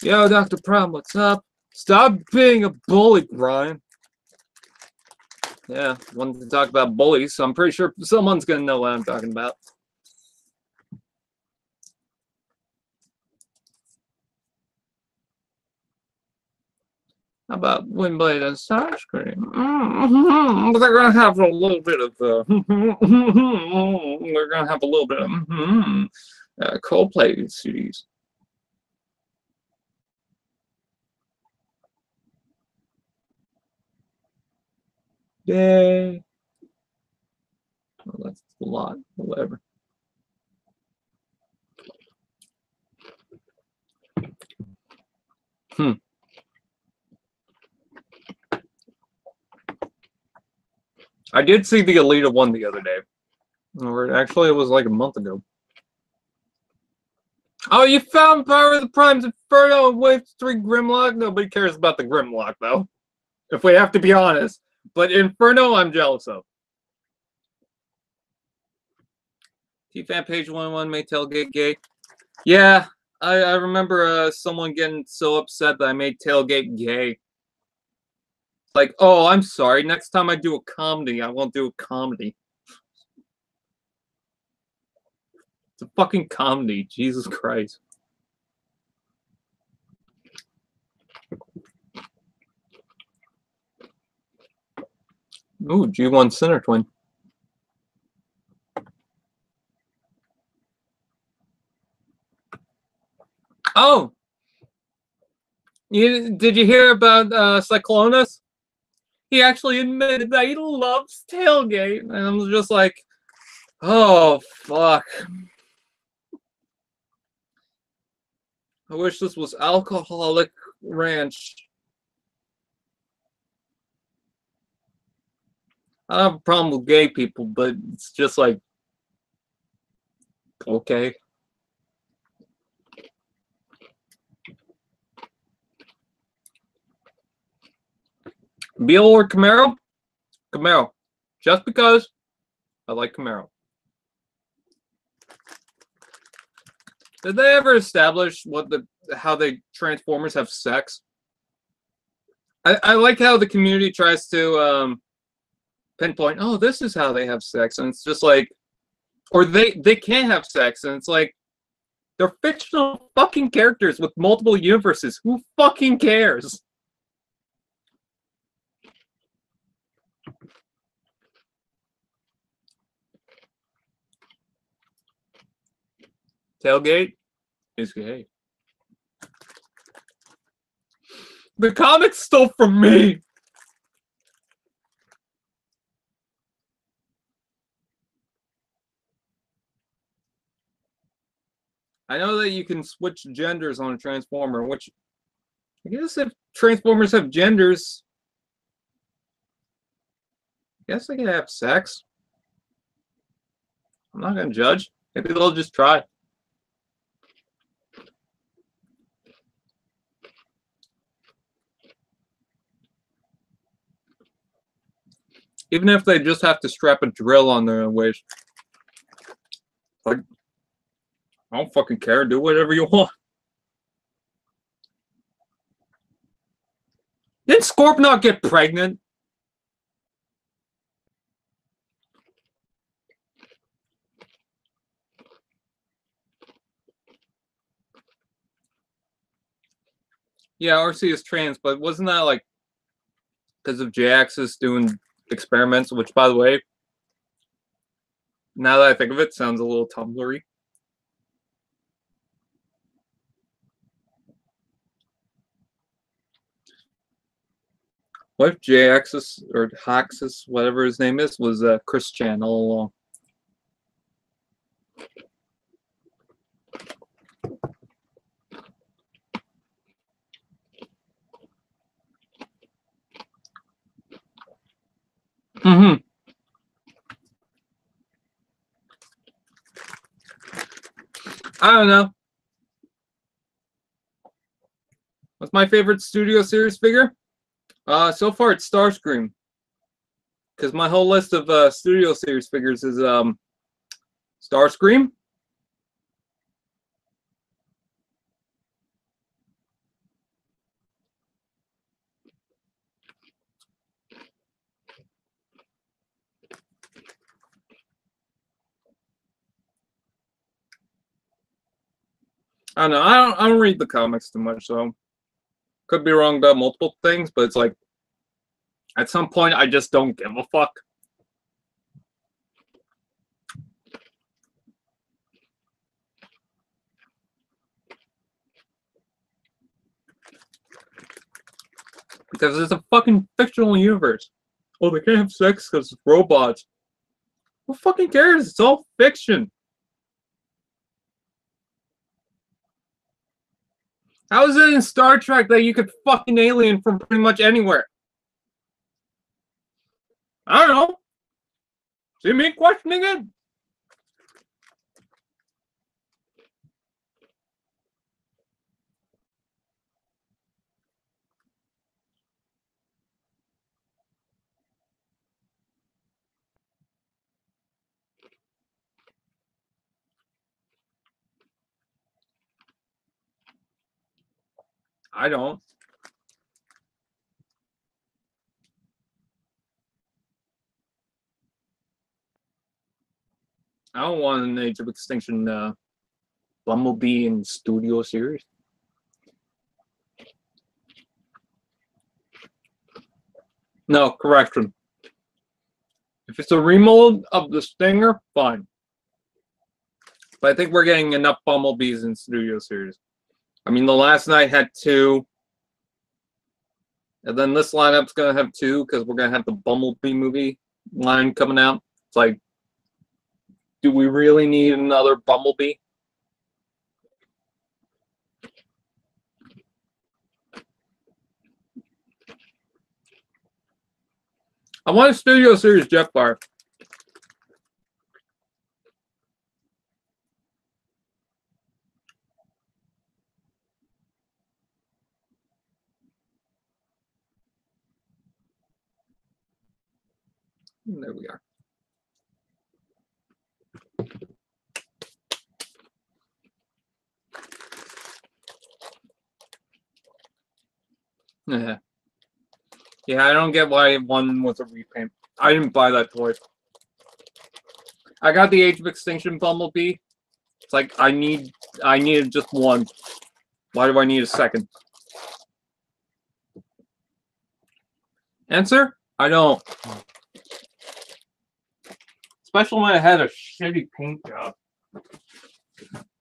A: Yo, Dr. Prom, what's up? Stop being a bully, Brian. Yeah, wanted to talk about bullies, so I'm pretty sure someone's going to know what I'm talking about. How about Windblade and Starscream? But they're going to have a little bit of they're going to have a little bit of Coldplay CDs. Yay. Well, that's a lot. Whatever. I did see the Alita one the other day. Or actually, it was like a month ago. Oh, you found Power of the Primes Inferno and Wave 3 Grimlock? Nobody cares about the Grimlock, though. If we have to be honest. But Inferno, I'm jealous of. T-Fan page 101 made Tailgate gay. Yeah, I remember someone getting so upset that I made Tailgate gay. Like, oh, I'm sorry. Next time I do a comedy, I won't do a comedy. It's a fucking comedy. Jesus Christ. Ooh, G1 Center Twin. Oh! Did you hear about Cyclonus? He actually admitted that he loves Tailgate. And I was just like, oh, fuck. I wish this was Alcoholic Ranch. I don't have a problem with gay people, but it's just like, okay. Beal or Camaro? Camaro. Just because I like Camaro. Did they ever establish how the Transformers have sex? I like how the community tries to pinpoint, oh, this is how they have sex, and it's just like, or they can't have sex, and it's like, they're fictional fucking characters with multiple universes. Who fucking cares? Tailgate is gay. The comics stole from me. I know that you can switch genders on a Transformer, which I guess if Transformers have genders, I guess they can have sex. I'm not gonna judge. Maybe they'll just try. Even if they just have to strap a drill on their waist. Like, I don't fucking care. Do whatever you want. Didn't Scorp not get pregnant? Yeah, RC is trans, but wasn't that like because of J-Axis doing experiments, which, by the way, now that I think of it, sounds a little Tumblr-y. What if J-Axis or Hoxis, whatever his name is, was Chris Chan all along? Mm-hmm. I don't know. What's my favorite Studio Series figure? So far it's Starscream. Because my whole list of Studio Series figures is Starscream. I don't know. I don't read the comics too much, so could be wrong about multiple things, but it's like at some point I just don't give a fuck. Because it's a fucking fictional universe. Oh, they can't have sex because it's robots. Who fucking cares? It's all fiction. How is it in Star Trek that you could fucking alien from pretty much anywhere? I don't know. See me questioning it? I don't. I don't want an Age of Extinction Bumblebee in Studio Series. No, correction. If it's a remold of the Stinger, fine. But I think we're getting enough Bumblebees in Studio Series. I mean, the last night had 2. And then this lineup's going to have 2 because we're going to have the Bumblebee movie line coming out. It's like, do we really need another Bumblebee? I want a Studio Series Jetfire. And there we are. Yeah. Yeah, I don't get why one was a repaint. I didn't buy that toy. I got the Age of Extinction Bumblebee. It's like I needed just one. Why do I need a second? Answer? I don't. Especially when it had a shitty paint job.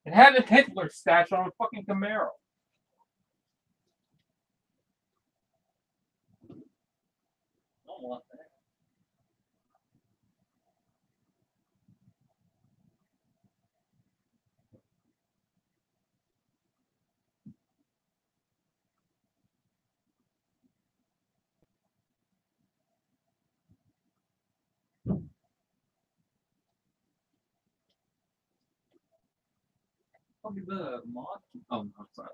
A: It had a Hitler stash on a fucking Camaro. I don't want that. Probably the mod. Oh no, sorry.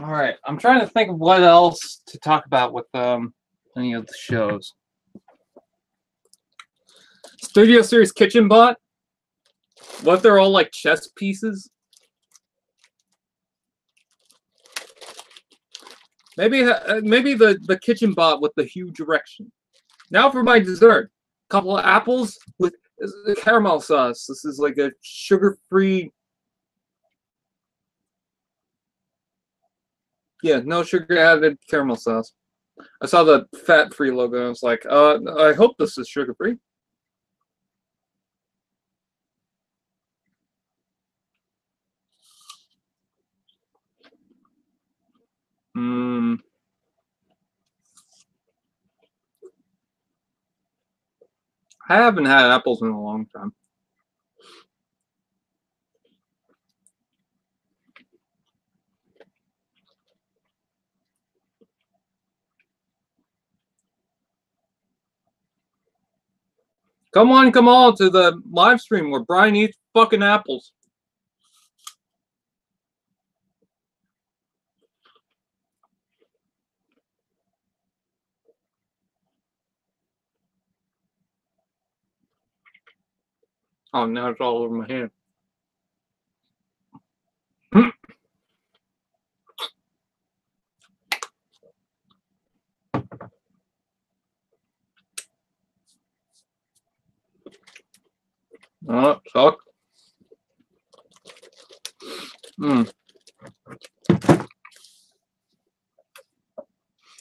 A: All right, I'm trying to think of what else to talk about with any of the shows. Studio Series Kitchen Bot. What if they're all like chess pieces? Maybe the kitchen bot with the huge erection. Now for my dessert. A couple of apples with caramel sauce. This is like a sugar-free. Yeah, no sugar added caramel sauce. I saw the fat-free logo and I was like, I hope this is sugar-free. I haven't had apples in a long time. Come on to the live stream where Brian eats fucking apples. Oh, now it's all over my hand. Oh, suck.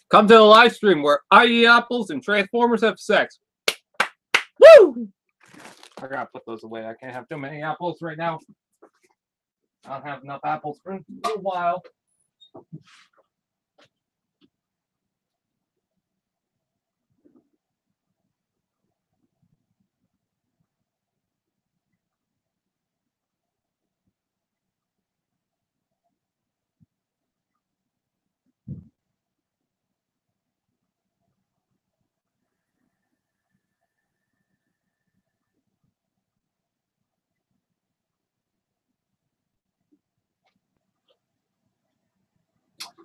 A: Come to the live stream where I eat apples and Transformers have sex. Woo! I gotta put those away. I can't have too many apples right now. I don't have enough apples for a little while.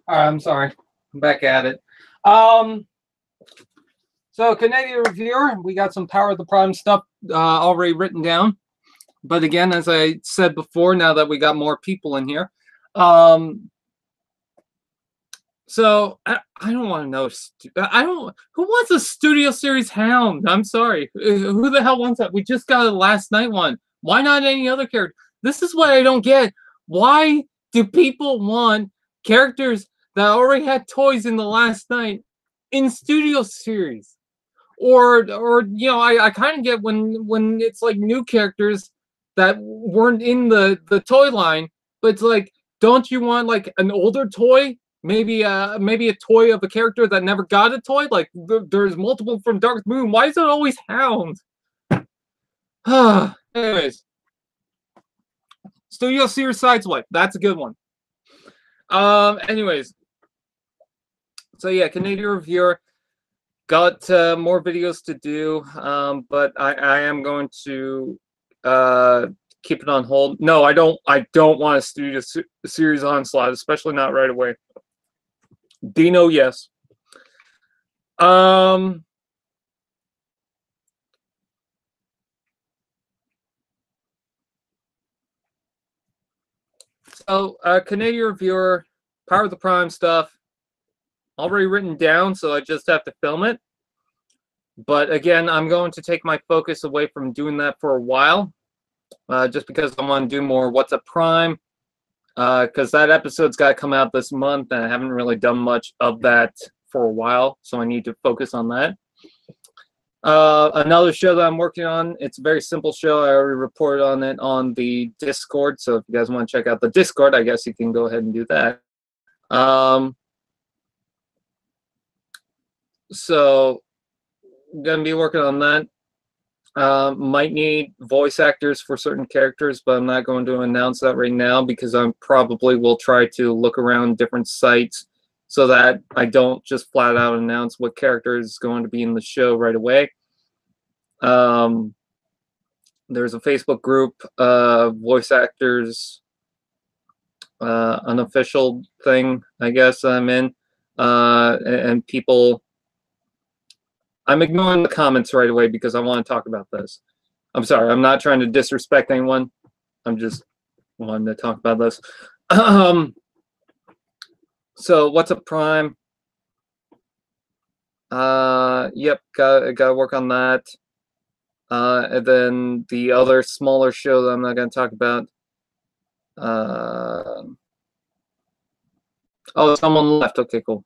A: All right, I'm sorry. I'm back at it. So Canadian reviewer, we got some Power of the Prime stuff already written down. But again, as I said before, now that we got more people in here, so I don't want to know. I don't. Who wants a Studio Series Hound? I'm sorry. Who the hell wants that? We just got a last night one. Why not any other character? This is what I don't get. Why do people want characters that already had toys in the last night in Studio Series? Or you know, I kind of get when it's like new characters that weren't in the toy line, but it's like, don't you want like an older toy? Maybe a toy of a character that never got a toy. Like there's multiple from Dark Moon. Why is it always Hound? Anyways, Studio Series Sideswipe. That's a good one. Anyways, so yeah, Canadian reviewer. Got more videos to do, but I am going to keep it on hold. No, I don't want a Studio Series Onslaught, especially not right away. Dino, yes. So Canadian reviewer, Power of the Prime stuff, already written down, so I just have to film it. But again, I'm going to take my focus away from doing that for a while, just because I want to do more What's Up Prime, because that episode's got to come out this month, and I haven't really done much of that for a while, so I need to focus on that. Another show that I'm working on, it's a very simple show. I already reported on it on the Discord, so if you guys want to check out the Discord, I guess you can go ahead and do that. So I'm going to be working on that. Might need voice actors for certain characters, but I'm not going to announce that right now because I probably will try to look around different sites so that I don't just flat out announce what character is going to be in the show right away. There's a Facebook group, voice actors, unofficial thing, I guess I'm in, and people. I'm ignoring the comments right away because I want to talk about this. I'm sorry, I'm not trying to disrespect anyone. I'm just wanting to talk about this. So What's Up Prime? Yep, gotta work on that. And then the other smaller show that I'm not gonna talk about. Oh, someone left. Okay, cool.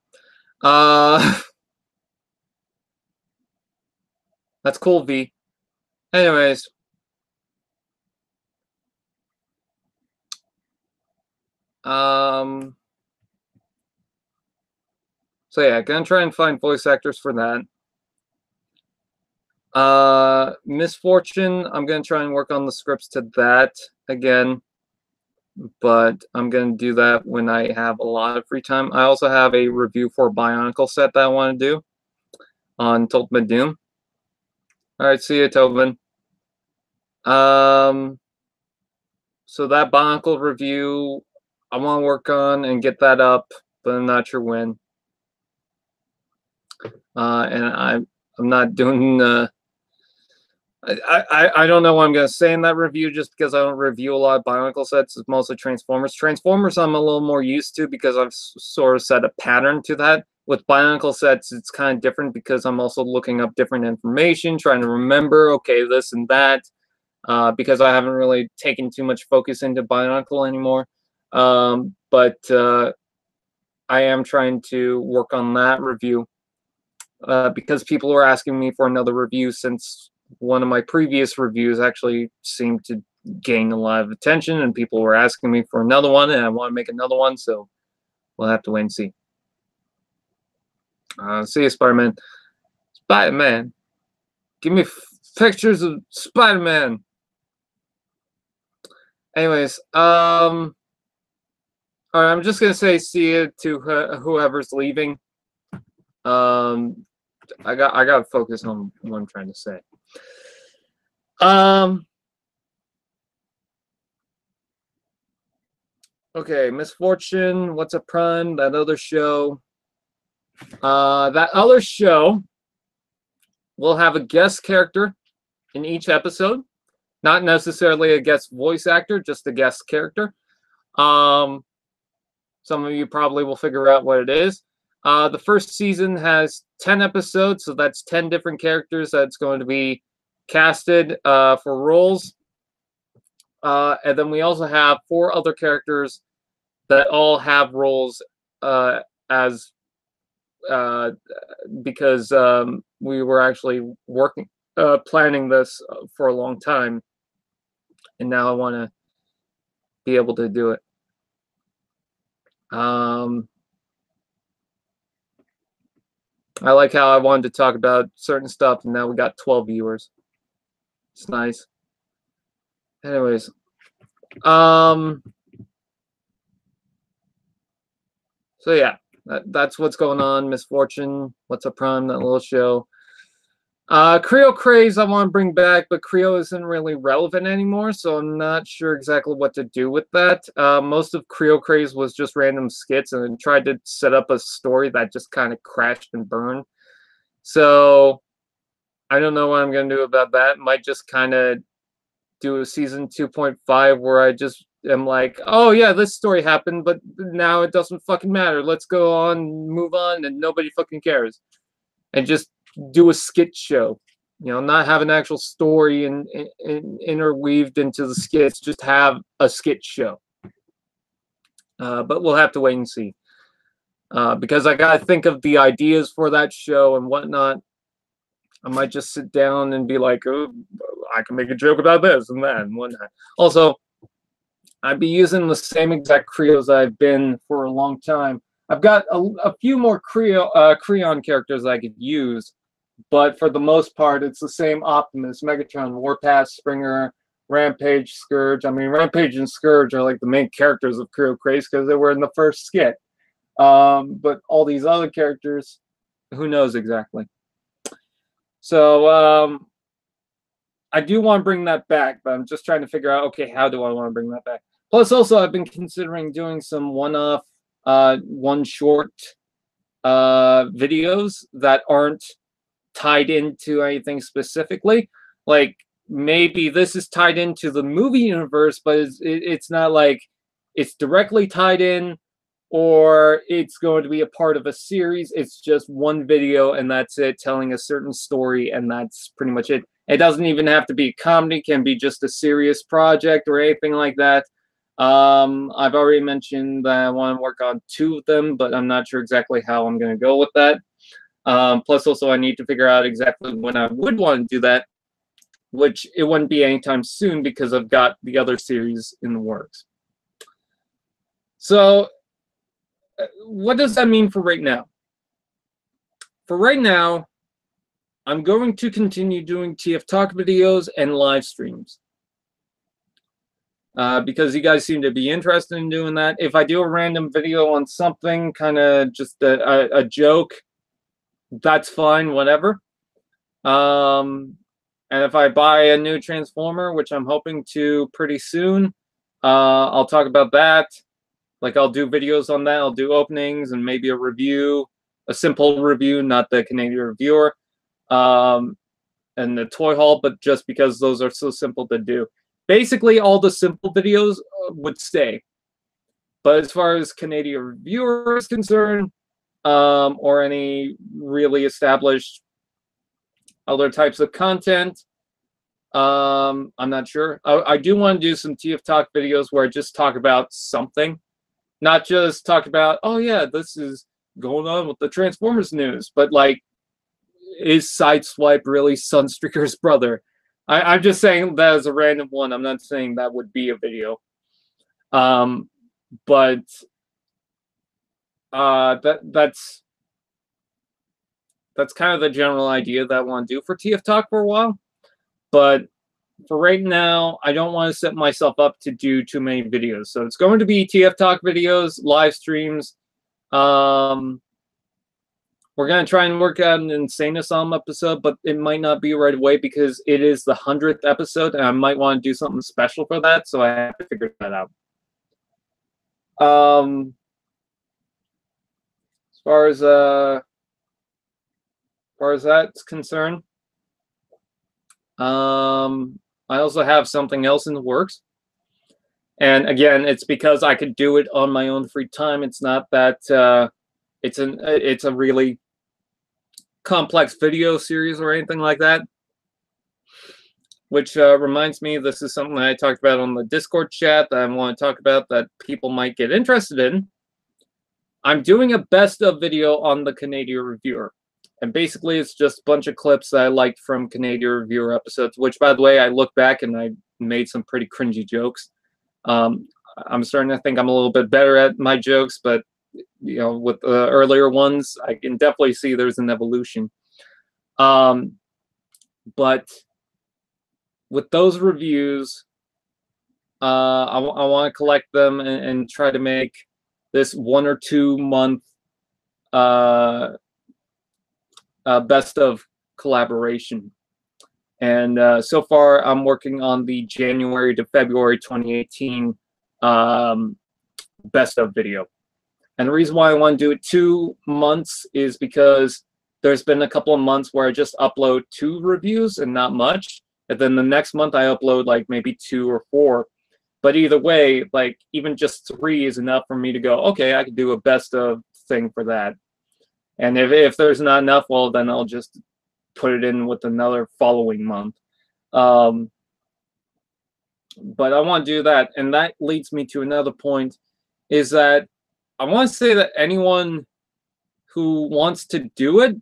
A: That's cool, V. Anyways. So yeah, gonna try and find voice actors for that. Misfortune, I'm gonna try and work on the scripts to that again, but I'm gonna do that when I have a lot of free time. I also have a review for a Bionicle set that I want to do on Ultimate Doom. All right, see you, Tobin. So that Bionicle review, I want to work on and get that up, but I'm not sure when. And I'm not doing I don't know what I'm going to say in that review, just because I don't review a lot of Bionicle sets. It's mostly Transformers. Transformers I'm a little more used to because I've sort of set a pattern to that. With Bionicle sets, it's kind of different because I'm also looking up different information, trying to remember, okay, this and that, because I haven't really taken too much focus into Bionicle anymore. But I am trying to work on that review because people are asking me for another review since one of my previous reviews actually seemed to gain a lot of attention, and people were asking me for another one, and I want to make another one, so we'll have to wait and see. See you, Spider-Man. Spider-Man. Give me pictures of Spider-Man. Anyways, all right, I'm just gonna say see you to whoever's leaving. I got to focus on what I'm trying to say. Okay, Misfortune, What's a Prime, that other show. That other show will have a guest character in each episode. Not necessarily a guest voice actor, just a guest character. Some of you probably will figure out what it is. The first season has 10 episodes, so that's 10 different characters that's going to be casted for roles. And then we also have 4 other characters that all have roles as because we were actually working planning this for a long time, and now I want to be able to do it. I like how I wanted to talk about certain stuff, and now we got 12 viewers. It's nice. Anyways, so yeah, that's what's going on. Misfortune, What's a Prime, that little show. Creo Craze I want to bring back, but Creo isn't really relevant anymore, so I'm not sure exactly what to do with that. Most of Creo Craze was just random skits, and I tried to set up a story that just kind of crashed and burned. So I don't know what I'm going to do about that. Might just kind of do a season 2.5 where I just am like, oh yeah, this story happened, but now it doesn't fucking matter. Let's go on, move on, and nobody fucking cares. And just do a skit show, you know, not have an actual story and interweaved into the skits, just have a skit show. But we'll have to wait and see, because I gotta think of the ideas for that show and whatnot. I might just sit down and be like, oh, I can make a joke about this and that and whatnot. Also, I'd be using the same exact Creos I've been for a long time. I've got a few more Creon characters I could use, but for the most part, it's the same Optimus, Megatron, Warpath, Springer, Rampage, Scourge. I mean, Rampage and Scourge are like the main characters of Creo Craze because they were in the first skit. But all these other characters, who knows exactly. So I do want to bring that back, but I'm just trying to figure out, okay, how do I want to bring that back? Plus, also, I've been considering doing some one-off, one-short videos that aren't tied into anything specifically. Like, maybe this is tied into the movie universe, but it's not like it's directly tied in, or it's going to be a part of a series. It's just one video, and that's it, telling a certain story, and that's pretty much it. It doesn't even have to be comedy. It can be just a serious project or anything like that. I've already mentioned that I want to work on 2 of them, but I'm not sure exactly how I'm going to go with that. Plus, also, I need to figure out exactly when I would want to do that, which it wouldn't be anytime soon because I've got the other series in the works. So, what does that mean for right now? For right now, I'm going to continue doing TF Talk videos and live streams. Because you guys seem to be interested in doing that. If I do a random video on something, kind of just a joke, that's fine, whatever. And if I buy a new Transformer, which I'm hoping to pretty soon, I'll talk about that. Like, I'll do videos on that. I'll do openings and maybe a review, a simple review, not the Canadian reviewer. and the toy haul, but just because those are so simple to do. Basically, all the simple videos would stay. But as far as Canadian reviewer is concerned, or any really established other types of content, I'm not sure. I do want to do some TF Talk videos where I just talk about something, not just talk about, oh yeah, this is going on with the Transformers news, but like, is Sideswipe really Sunstreaker's brother? I'm just saying that as a random one. I'm not saying that would be a video. But that's kind of the general idea that I want to do for TF Talk for a while. But for right now, I don't want to set myself up to do too many videos. So it's going to be TF Talk videos, live streams. We're going to try and work out an Insane Asylum episode, but it might not be right away because it is the 100th episode, and I might want to do something special for that, so I have to figure that out. As far as that's concerned, I also have something else in the works. And again, it's because I could do it on my own free time. It's not that it's a really complex video series or anything like that. Which reminds me, this is something that I talked about on the Discord chat that I want to talk about that people might get interested in. I'm doing a best of video on the Canadian Reviewer. And basically, it's just a bunch of clips that I liked from Canadian Reviewer episodes, which, by the way, I look back and I made some pretty cringy jokes. I'm starting to think I'm a little bit better at my jokes, but you know, with the earlier ones, I can definitely see there's an evolution. But with those reviews, I want to collect them and try to make this 1 or 2 month best of collaboration. And so far, I'm working on the January to February 2018 best of video. And the reason why I want to do it 2 months is because there's been a couple of months where I just upload 2 reviews and not much. And then the next month I upload like maybe 2 or 4. But either way, like even just 3 is enough for me to go, okay, I could do a best of thing for that. And if there's not enough, well, then I'll just put it in with another following month. But I want to do that. And that leads me to another point, is that I want to say that anyone who wants to do it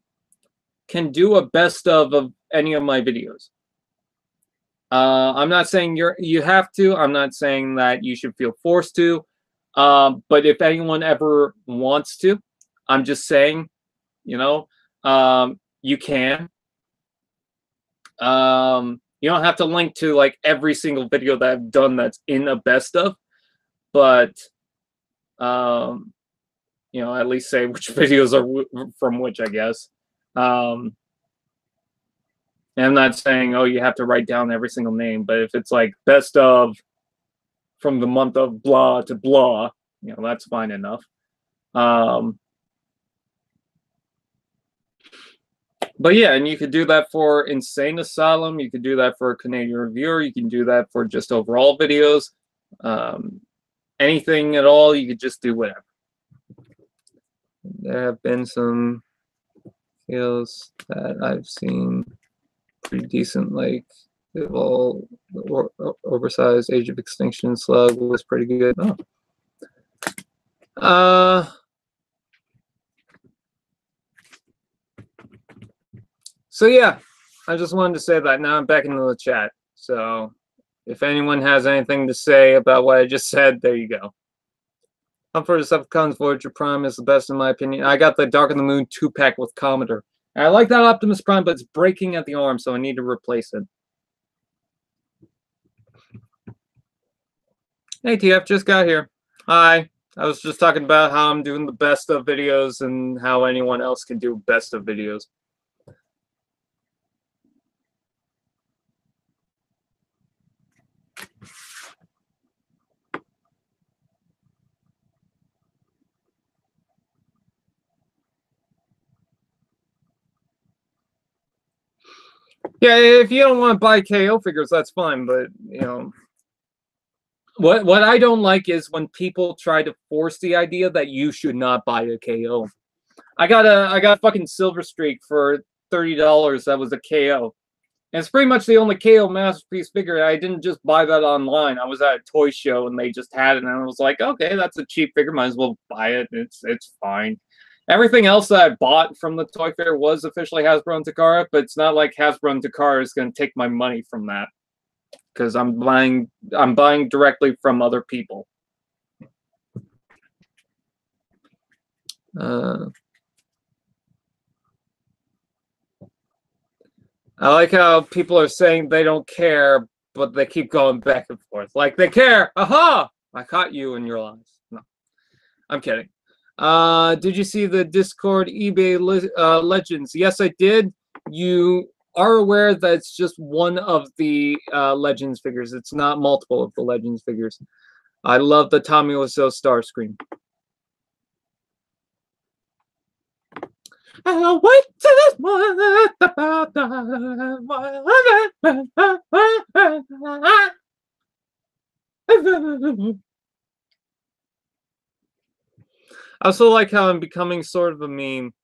A: can do a best of any of my videos. I'm not saying you have to. I'm not saying that you should feel forced to. But if anyone ever wants to, I'm just saying, you know, you can. You don't have to link to like every single video that I've done that's in a best of, but you know, at least say which videos are from which, I guess. And I'm not saying, oh, you have to write down every single name, but if it's like best of from the month of blah to blah, you know, that's fine enough. But yeah, and you could do that for Insane Asylum. You could do that for a Canadian Reviewer. You can do that for just overall videos. Anything at all, you could just do whatever. There have been some videos that I've seen pretty decent, like all oversized Age of Extinction Slug was pretty good. So yeah, I just wanted to say that. Now I'm back into the chat. So if anyone has anything to say about what I just said, there you go. Hunt for Decepticon's Voyager Prime is the best in my opinion. I got the Dark of the Moon 2-pack with Commodore. And I like that Optimus Prime, but it's breaking at the arm, so I need to replace it. Hey TF, just got here. Hi. I was just talking about how I'm doing the best of videos and how anyone else can do best of videos. Yeah, if you don't want to buy KO figures, that's fine. But you know, what I don't like is when people try to force the idea that you should not buy a KO. I got a fucking Silver Streak for $30. That was a KO. And it's pretty much the only KO Masterpiece figure. I didn't just buy that online. I was at a toy show and they just had it, and I was like, okay, that's a cheap figure. Might as well buy it. It's fine. Everything else that I bought from the toy fair was officially Hasbro and Takara, but it's not like Hasbro and Takara is going to take my money from that because I'm buying directly from other people. I like how people are saying they don't care, but they keep going back and forth. Like, they care! Aha! I caught you in your lies. No, I'm kidding. Did you see the Discord eBay Legends? Yes, I did. You are aware that it's just one of the Legends figures. It's not multiple of the Legends figures. I love the Tommy Wiseau Starscream. I wait to this moment. I also like how I'm becoming sort of a meme.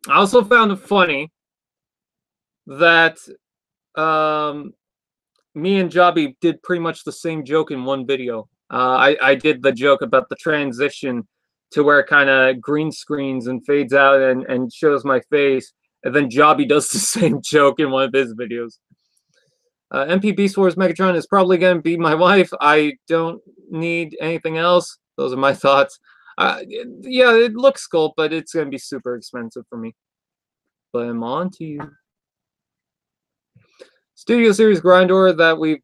A: I also found it funny that me and Jobby did pretty much the same joke in one video. I did the joke about the transition to where it kind of green screens and fades out and shows my face. And then Jobby does the same joke in one of his videos. MP Beast Wars Megatron is probably going to be my wife. I don't need anything else. Those are my thoughts. Yeah, it looks cool, but it's going to be super expensive for me. But I'm on to you. Studio Series Grindor that we've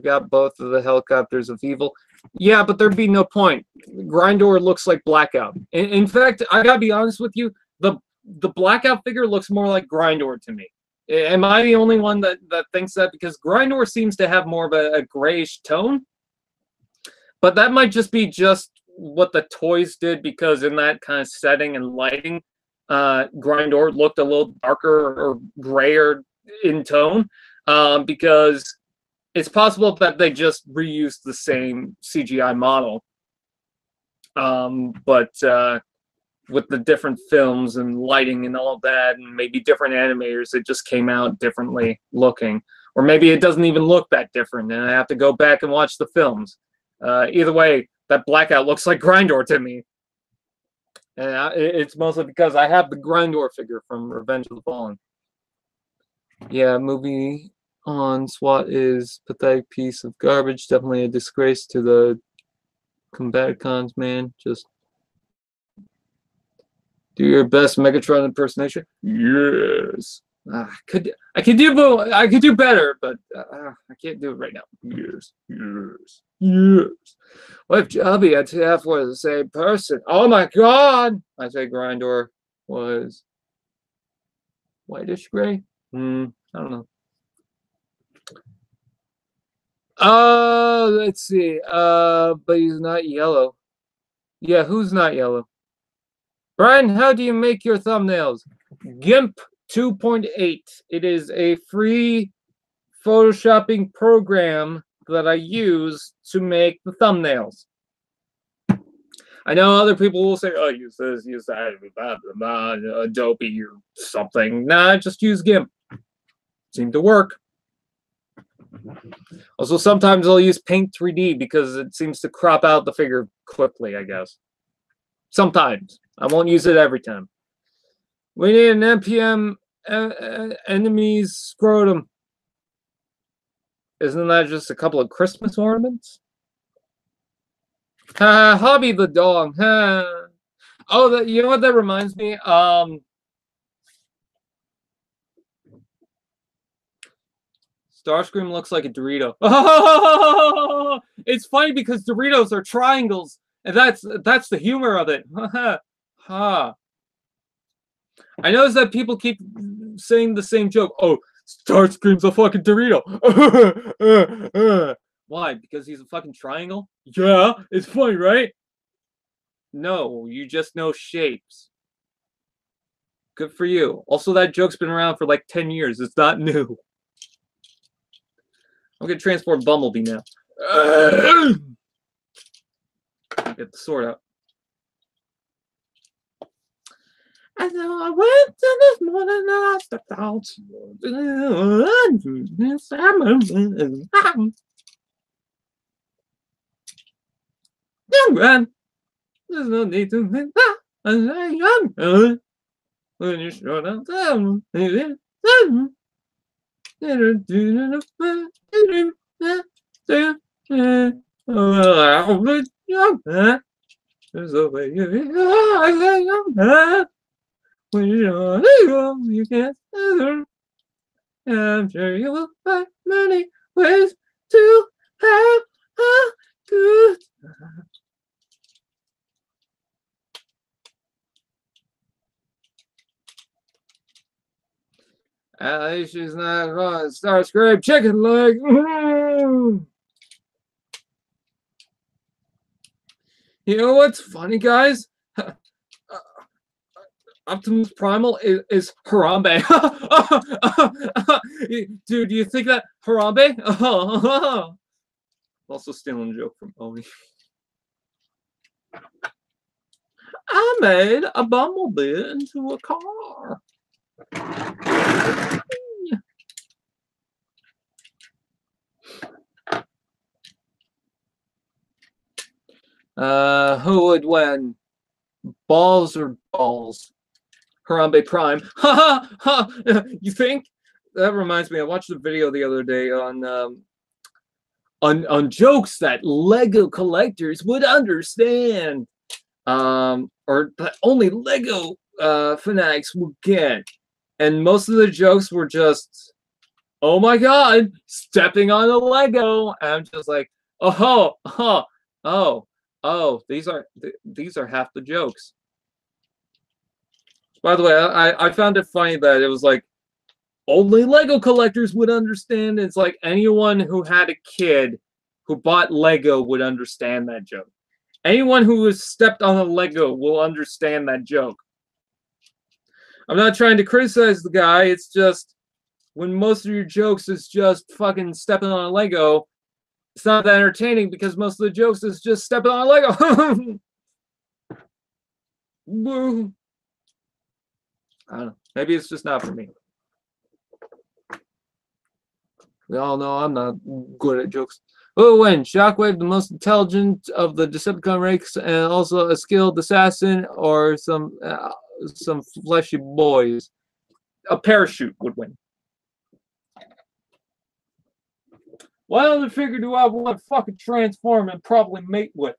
A: got both of the Helicopters of Evil. Yeah, but there'd be no point. Grindor looks like Blackout. In fact, I gotta be honest with you, the Blackout figure looks more like Grindor to me. Am I the only one that thinks that? Because Grindor seems to have more of a grayish tone. But that might just be just what the toys did, because in that kind of setting and lighting, Grindor looked a little darker or grayer in tone, because it's possible that they just reused the same CGI model, but with the different films and lighting and all of that, and maybe different animators, it just came out differently looking. Or maybe it doesn't even look that different, and I have to go back and watch the films. Either way, that Blackout looks like Grindor to me. And it's mostly because I have the Grindor figure from Revenge of the Fallen. Yeah, movie on SWAT is pathetic piece of garbage. Definitely a disgrace to the Combaticons, man. Just do your best Megatron impersonation. Yes. I could do better, but I can't do it right now. Yes. What if Jobby and TF were the same person? Oh my god! I say Grindor was whitish gray. I don't know. Let's see. But he's not yellow. Yeah, who's not yellow? Brian, how do you make your thumbnails? GIMP 2.8. It is a free photoshopping program that I use to make the thumbnails. I know other people will say, oh, use this, use that, Adobe or something. Nah, just use GIMP. Seemed to work. Also, sometimes I'll use Paint 3D because it seems to crop out the figure quickly, I guess. Sometimes. I won't use it every time. We need an NPM enemies scrotum. Isn't that just a couple of Christmas ornaments? Hobby the dog. Oh, you know what that reminds me? Starscream looks like a Dorito. Oh, it's funny because Doritos are triangles, and that's the humor of it. Ha. I notice that people keep saying the same joke. Oh, Starscream's a fucking Dorito. Why? Because he's a fucking triangle? Yeah, it's funny, right? No, you just know shapes. Good for you. Also, that joke's been around for like 10 years. It's not new. I'm gonna transport Bumblebee now. Get the sword out. And so I went to this morning and I stepped out. Young man, there's no need to think that. Young man, when you shut up, there's a way young man. When you can't gather, I'm sure you will find many ways to have a good time. At least she's not going Starscream chicken leg. You know what's funny, guys? Optimus Primal is Harambe. Dude, do you think that Harambe? Also stealing a joke from Oni. I made a bumblebee into a car. Who would win? Balls or balls? Harambe Prime. Ha ha ha! You think? That reminds me, I watched a video the other day on jokes that Lego collectors would understand. Or that only Lego fanatics would get. And most of the jokes were just, oh my god, stepping on a Lego. And I'm just like, these are half the jokes. By the way, I found it funny that it was like, only Lego collectors would understand. It's like anyone who had a kid who bought Lego would understand that joke. Anyone who has stepped on a Lego will understand that joke. I'm not trying to criticize the guy. It's just when most of your jokes is just fucking stepping on a Lego, it's not that entertaining because most of the jokes is just stepping on a Lego. Woo. I don't know. Maybe it's just not for me. We all know I'm not good at jokes. Oh, when Shockwave, the most intelligent of the Decepticon race, and also a skilled assassin, or some fleshy boys. A parachute would win. What other figure do I want to fucking transform and probably mate with?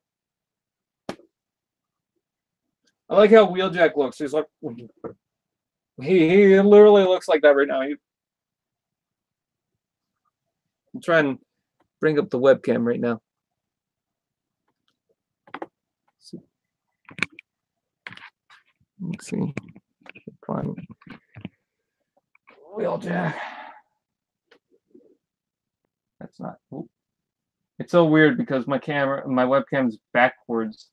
A: I like how Wheeljack looks. He's like, he literally looks like that right now. I'm trying to bring up the webcam right now. Let's see. Find Wheeljack. That's not. Ooh. It's so weird because my webcam is backwards.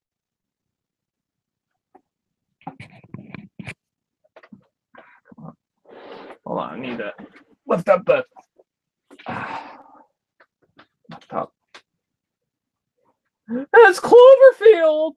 A: Hold on, I need to lift up the top. That's Cloverfield.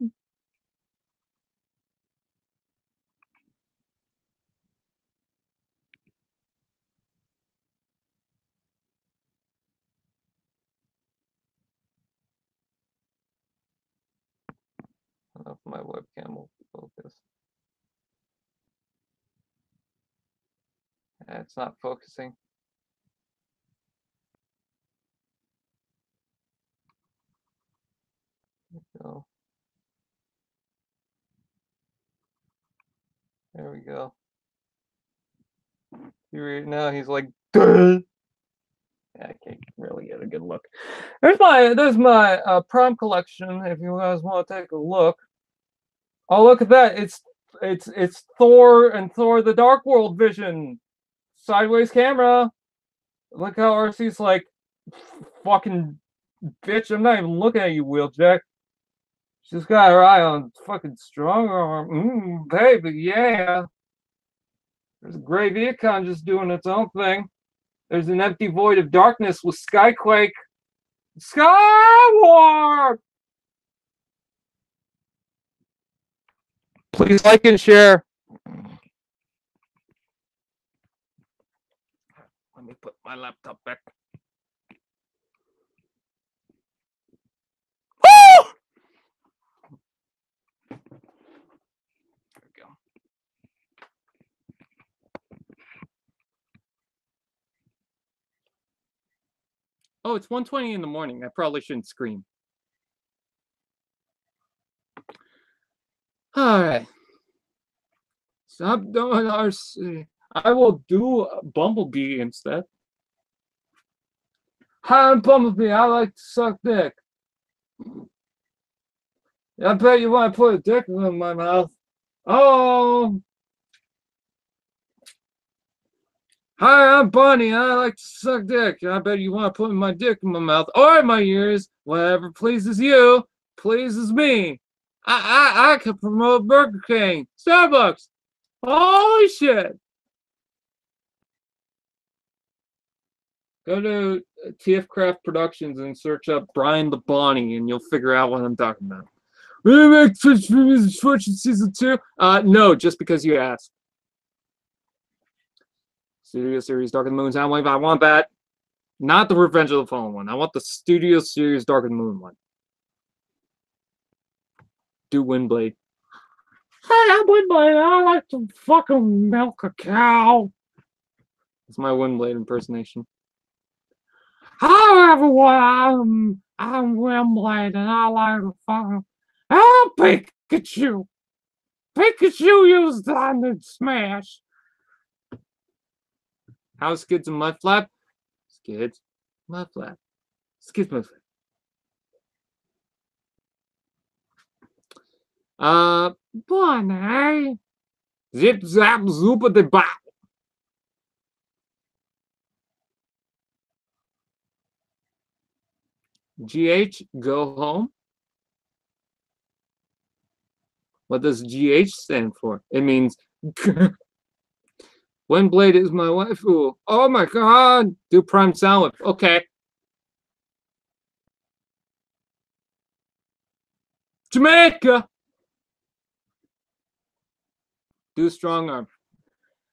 A: I don't know if my webcam will focus. It's not focusing. Go. There we go. Now he's like, duh. Yeah, I can't really get a good look. There's my prom collection. If you guys want to take a look. Oh, look at that! It's Thor and Thor: The Dark World vision, sideways camera. Look how RC's like, fucking bitch. I'm not even looking at you, Wheeljack. She's got her eye on fucking strong arm. Baby, yeah. There's a gray Viacon just doing its own thing. There's an empty void of darkness with Skyquake. Skyward! Please like and share. Let me put my laptop back. Woo! There we go. Oh, it's 1:20 in the morning. I probably shouldn't scream. Alright. Stop doing RC. I will do Bumblebee instead. Hi, I'm Bumblebee. I like to suck dick. I bet you want to put a dick in my mouth. Oh. Hi, I'm Bonnie. I like to suck dick. I bet you want to put my dick in my mouth or in my ears. Whatever pleases you, pleases me. I could promote Burger King, Starbucks. Holy shit. Go to TF Craft Productions and search up Brian the Bonnie, and you'll figure out what I'm talking about. Will you make Twitch in season 2? No, just because you asked. Studio Series Dark of the Moon Soundwave. I want that. Not the Revenge of the Fallen one. I want the Studio Series Dark of the Moon one. Do Windblade. Hi, I'm Windblade. I like to fucking milk a cow. That's my Windblade impersonation. Hi everyone, I'm Windblade and I like to fucking... Oh, Pikachu! Pikachu used Diamond Smash! How's Skids and Mudflap? Skids, Mudflap. Skids, Mudflap. Bonnie. Zip, zap, zoopa de bop. GH, go home. What does GH stand for? It means Windblade is my waifu. Oh my god! Do Prime Sound Whip. Okay. Jamaica! Do Strong Arm.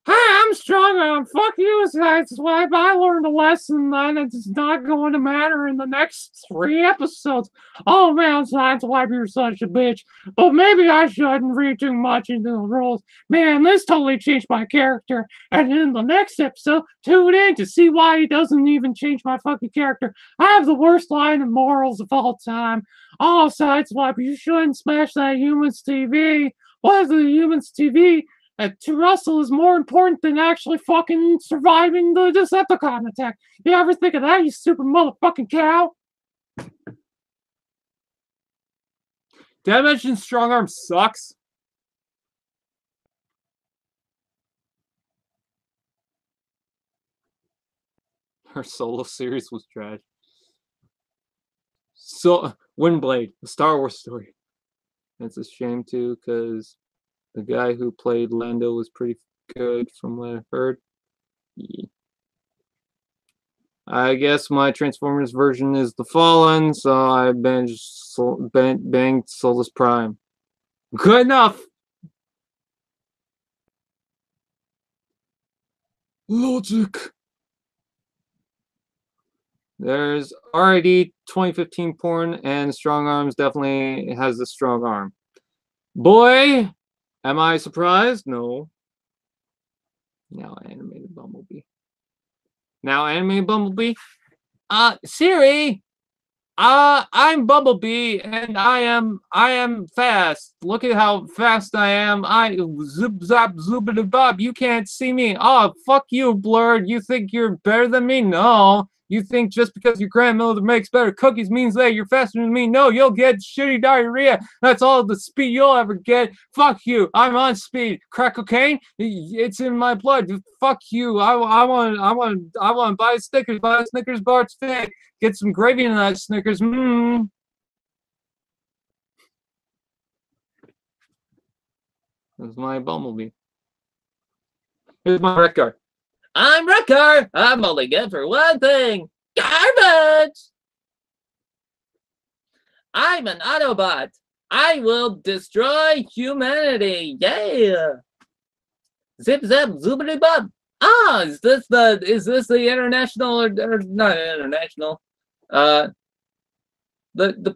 A: Hi, I'm Strong Arm. Fuck you, Sideswipe. I learned a lesson that it's not going to matter in the next 3 episodes. Oh man, Sideswipe, you're such a bitch. But maybe I shouldn't read too much into the rules. Man, this totally changed my character. And in the next episode, tune in to see why it doesn't even change my fucking character. I have the worst line of morals of all time. Oh, Sideswipe, you shouldn't smash that Humans TV. What is the Humans TV? To Russell is more important than actually fucking surviving the Decepticon attack. You ever think of that, you stupid motherfucking cow? Did I mention Strong Arm sucks? Her solo series was trash. So, Windblade, the Star Wars story. That's a shame too, because the guy who played Lando was pretty good from what I've heard. Yeah. I guess my Transformers version is the Fallen, so I banged Solus Prime. Good enough! Logic! There's already 2015 porn, and Strong Arms definitely has the strong arm. Boy! Am I surprised? No. Now animated Bumblebee. Now animated Bumblebee. Siri. I'm Bumblebee, and I am fast. Look at how fast I am. I zip zap zoopity bob. You can't see me. Oh, fuck you, Blurred. You think you're better than me? No. You think just because your grandmother makes better cookies means that you're faster than me? No, you'll get shitty diarrhea. That's all the speed you'll ever get. Fuck you. I'm on speed. Crack cocaine? It's in my blood. Fuck you. I want to buy a Snickers. Buy a Snickers bar. It's fake. Get some gravy in that Snickers. Mmm. That's my Bumblebee. Here's my Wreck-Gar. I'm Wreck-Gar. I'm only good for one thing. Garbage! I'm an Autobot. I will destroy humanity. Yeah. Zip zap zoobity bop. Ah, is this the international or not international? The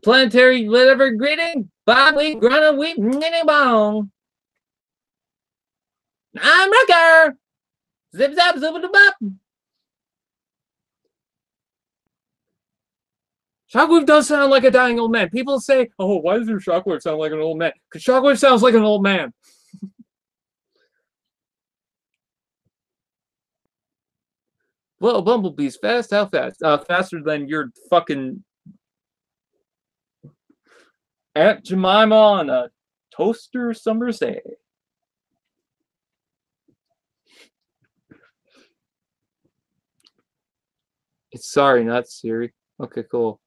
A: planetary whatever greeting? Bob weep, grana weep, nitty bong. I'm Wreck-Gar. Zip zap zoobity bop. Shockwave does sound like a dying old man. People say, "Oh, why does your Shockwave sound like an old man?" Because Shockwave sounds like an old man. Well, Bumblebee's fast. How fast? Faster than your fucking Aunt Jemima on a toaster summer's day. It's sorry, not Siri. Okay, cool.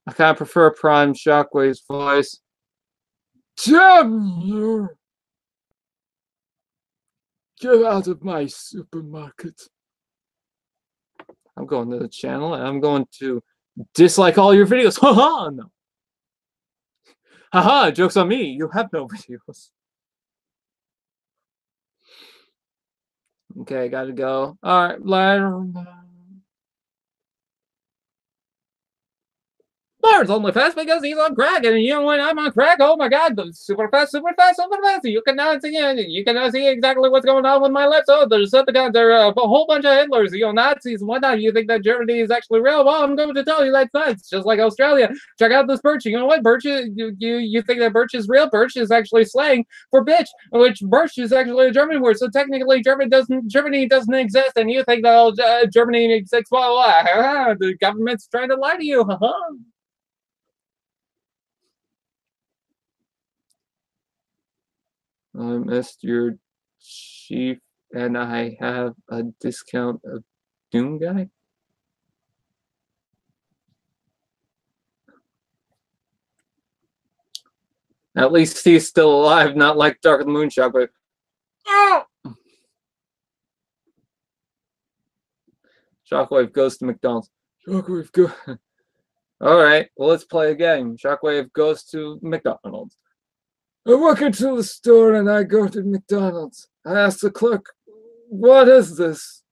A: I kind of prefer Prime Shockwave's voice. Damn you! Get out of my supermarket. I'm going to the channel and I'm going to dislike all your videos. Haha, no. Haha, joke's on me. You have no videos. Okay, gotta go. Alright, later. Lawrence only fast because he's on crack, and you know when I'm on crack, oh my god, super fast, super fast, super fast. You cannot see exactly what's going on with my lips. Oh, there's Decepticons, there are a whole bunch of Hitlers, you know, Nazis and whatnot. You think that Germany is actually real? Well, I'm going to tell you that's not. It's just like Australia. Check out this Birch. You know what? Birch is, you think that Birch is real? Birch is actually slang for bitch, which Birch is actually a German word. So technically, Germany doesn't exist, and you think that Germany exists? Well, the government's trying to lie to you. I missed your chief, and I have a discount of Doom Guy. At least he's still alive, not like Dark of the Moon Shockwave. Oh! Shockwave goes to McDonald's. Shockwave go. All right, well, let's play a game. Shockwave goes to McDonald's. I walk into the store and I go to McDonald's. I ask the clerk, "What is this?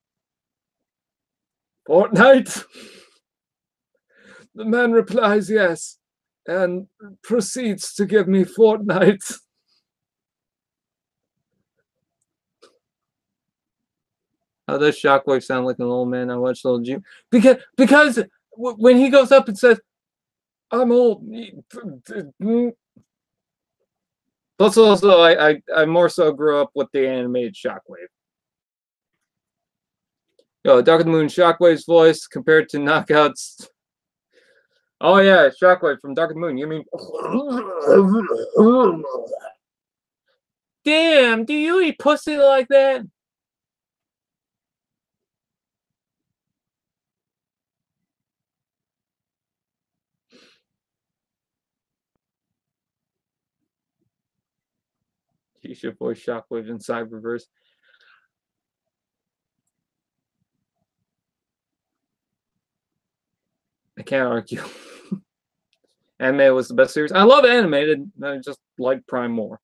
A: Fortnite?" The man replies, "Yes," and proceeds to give me Fortnite. How does Shockwave sound like an old man? I watched Little Jim. Because when he goes up and says, "I'm old," plus also I more so grew up with the animated Shockwave. Yo, Dark of the Moon Shockwave's voice compared to Knockout's. Oh yeah, Shockwave from Dark of the Moon. You mean? Damn, do you eat pussy like that? You should voice Shockwave in Cyberverse. I can't argue. Anime was the best series. I love animated. I just like Prime more.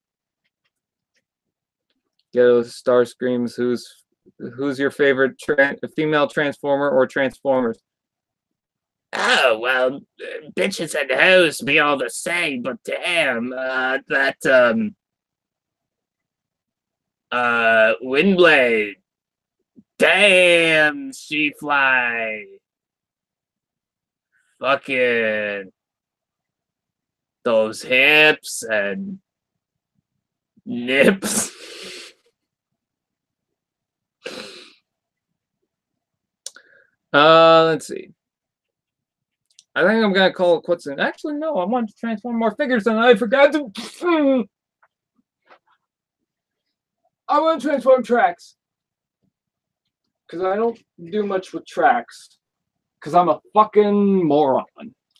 A: Get Starscreams. Who's your favorite female Transformer or Transformers? Oh, well, bitches and hoes be all the same, but damn, Windblade. Damn, she fly. Fucking those hips and nips. Let's see. I think I'm gonna call it quits. Actually, no, I want to transform more figures, and I forgot to. I want to transform tracks because I don't do much with tracks because I'm a fucking moron.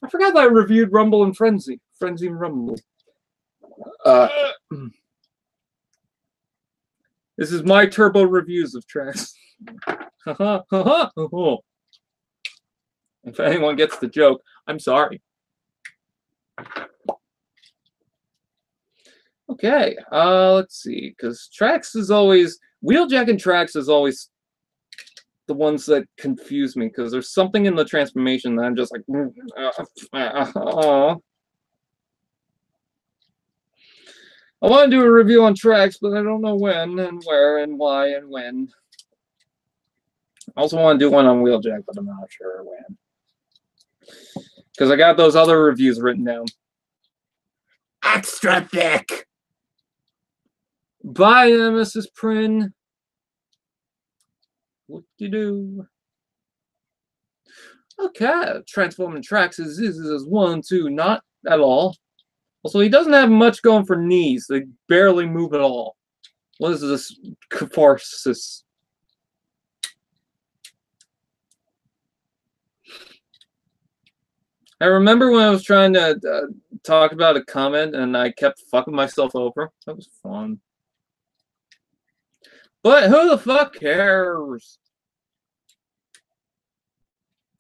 A: I forgot that I reviewed Rumble and Frenzy and Rumble. This is my turbo reviews of tracks. If anyone gets the joke, I'm sorry. Okay, let's see, because tracks is always Wheeljack and tracks is always the ones that confuse me because there's something in the transformation that I'm just like. I want to do a review on tracks, but I don't know when and where and why and when. I also want to do one on Wheeljack, but I'm not sure when. Because I got those other reviews written down. Extra thick! Bye, Mrs. Prin. Whoop-de-doo. Okay, transforming tracks is 1, 2, not at all. Also, he doesn't have much going for knees. They barely move at all. What is this catharsis? I remember when I was trying to talk about a comment and I kept fucking myself over. That was fun. But who the fuck cares?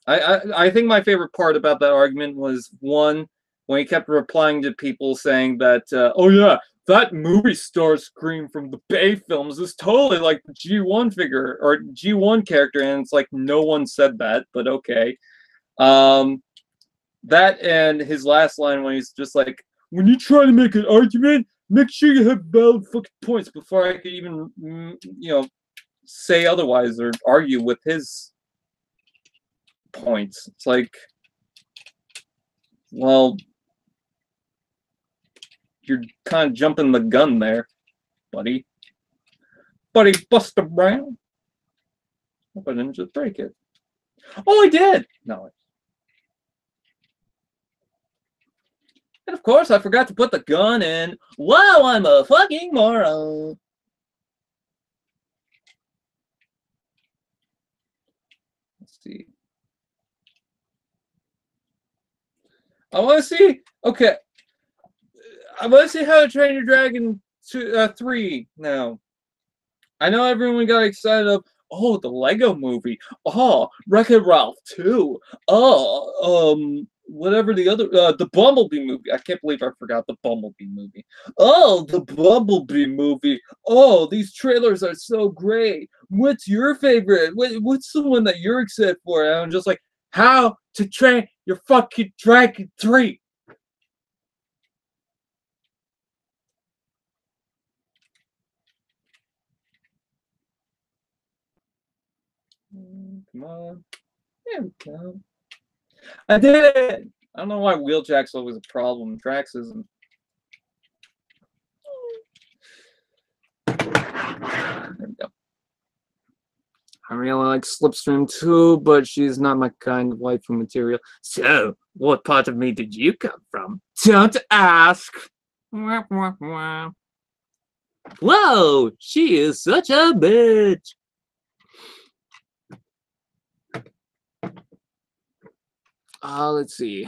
A: I think my favorite part about that argument was, one, when he kept replying to people saying that, oh yeah, that movie Starscream from the Bay films is totally like the G1 figure, or G1 character, and it's like, no one said that, but okay. That and his last line when he's just like, when you try to make an argument, make sure you have valid fucking points before I could even, you know, say otherwise or argue with his points. It's like, well, you're kind of jumping the gun there, buddy. Buddy Buster Brown. Hope I didn't just break it. Oh, I did! No. And of course, I forgot to put the gun in. Wow, I'm a fucking moron. Let's see. I want to see. Okay. I want to see How to Train Your Dragon 3 now. I know everyone got excited of, oh, the Lego movie. Oh, Wreck-It Ralph 2. Oh, whatever the other, the Bumblebee movie. I can't believe I forgot the Bumblebee movie. Oh, the Bumblebee movie. Oh, these trailers are so great. What's your favorite? What's the one that you're excited for? And I'm just like, How to Train Your fucking Dragon 3. Come on. There we go. I did it! I don't know why Wheeljack's always a problem. Drax isn't. There we go. I really like Slipstream too, but she's not my kind of waifu material. So, what part of me did you come from? Don't ask! Whoa, she is such a bitch! Let's see.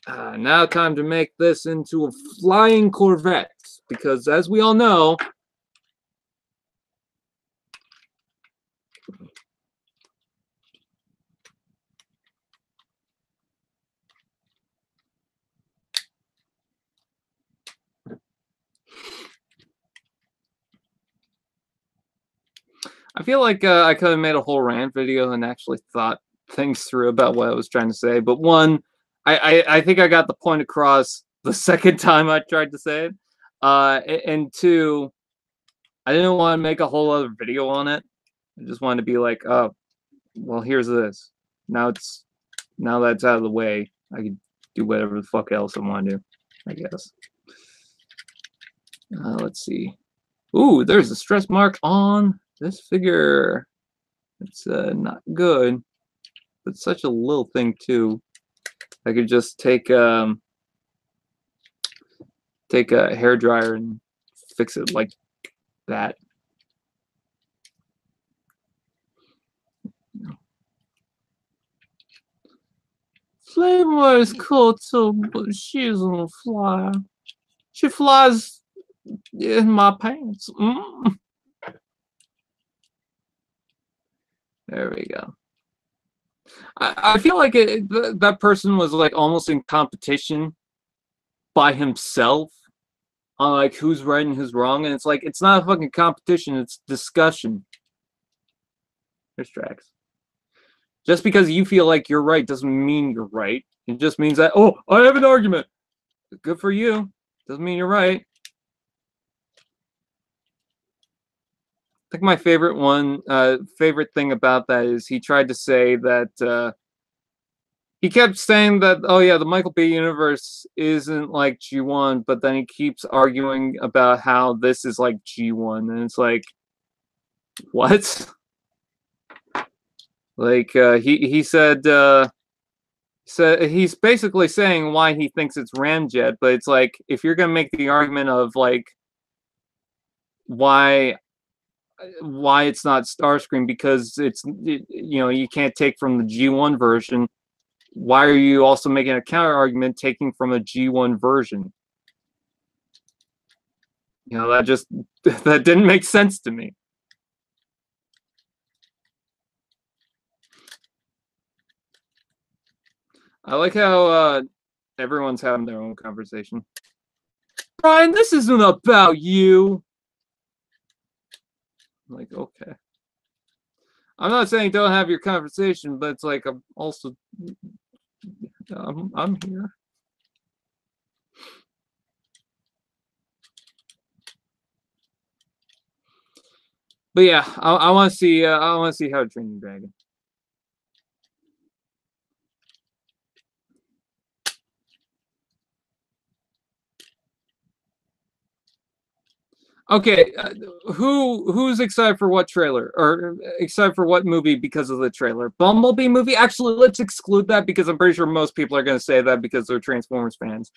A: Now time to make this into a flying Corvette, because as we all know, I feel like I could have made a whole rant video and actually thought things through about what I was trying to say. But one, I think I got the point across the second time I tried to say it. And two, I didn't want to make a whole other video on it. I just wanted to be like, oh, well, here's this. Now that's out of the way. I can do whatever the fuck else I want to do, I guess. Let's see. Ooh, there's a stress mark on this figure. It's not good, but such a little thing too. I could just take a hairdryer and fix it like that. Flavor is cool too, but she's on the fly. She flies in my pants. There we go. I feel like that person was like almost in competition by himself on like who's right and who's wrong, and it's like it's not a fucking competition, it's discussion. There's Drax. Just because you feel like you're right doesn't mean you're right. It just means that, oh, I have an argument. Good for you. Doesn't mean you're right. I think my favorite thing about that is he tried to say that he kept saying that, oh yeah, the Michael Bay universe isn't like G1, but then he keeps arguing about how this is like G1, and it's like, what? Like he said he's basically saying why he thinks it's Ramjet, but it's like if you're gonna make the argument of like why it's not Starscream because you know you can't take from the G1 version, why are you also making a counter argument taking from a G1 version? You know, that didn't make sense to me. I like how everyone's having their own conversation. Brian, this isn't about you. I'm like, okay. I'm not saying don't have your conversation, but it's like I'm also I'm here. But yeah, I want to see How to Train Your Dragon. Okay, who's excited for what trailer or excited for what movie because of the trailer? Bumblebee movie? Actually, let's exclude that because I'm pretty sure most people are going to say that because they're Transformers fans.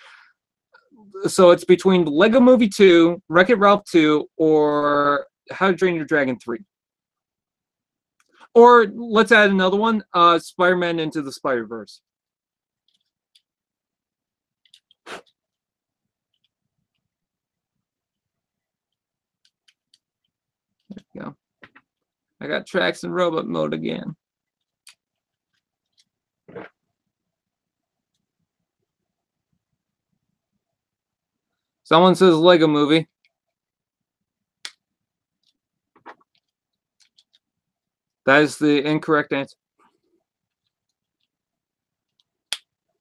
A: So it's between Lego Movie 2, Wreck-It Ralph 2, or How to Train Your Dragon 3. Or let's add another one, Spider-Man Into the Spider-Verse. There we go. I got tracks in robot mode again. Someone says Lego Movie. That is the incorrect answer.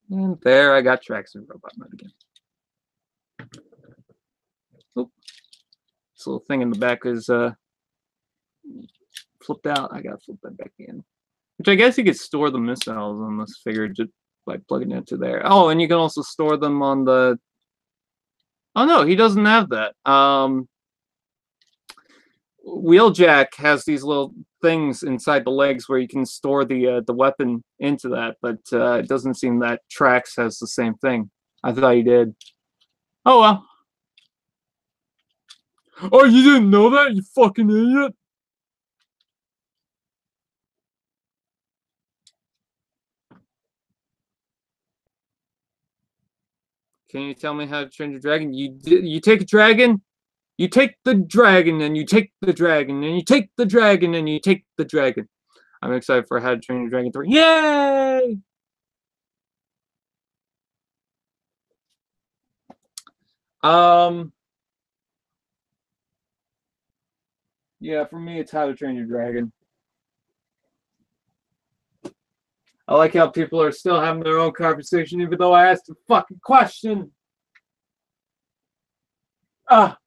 A: And there, I got tracks in robot mode again. Oop. This little thing in the back is flipped out. I gotta flip that back in. Which I guess you could store the missiles on this figure just by plugging it into there. Oh, and you can also store them on the... Oh no, he doesn't have that. Wheeljack has these little things inside the legs where you can store the weapon into that, but it doesn't seem that Trax has the same thing. I thought he did. Oh well. Oh, you didn't know that, you fucking idiot? Can you tell me how to train your dragon? You take a dragon, you take the dragon, and you take the dragon, and you take the dragon, and you take the dragon. I'm excited for How to Train Your Dragon 3. Yay! Yeah, for me, it's How to Train Your Dragon. I like how people are still having their own conversation, even though I asked a fucking question. I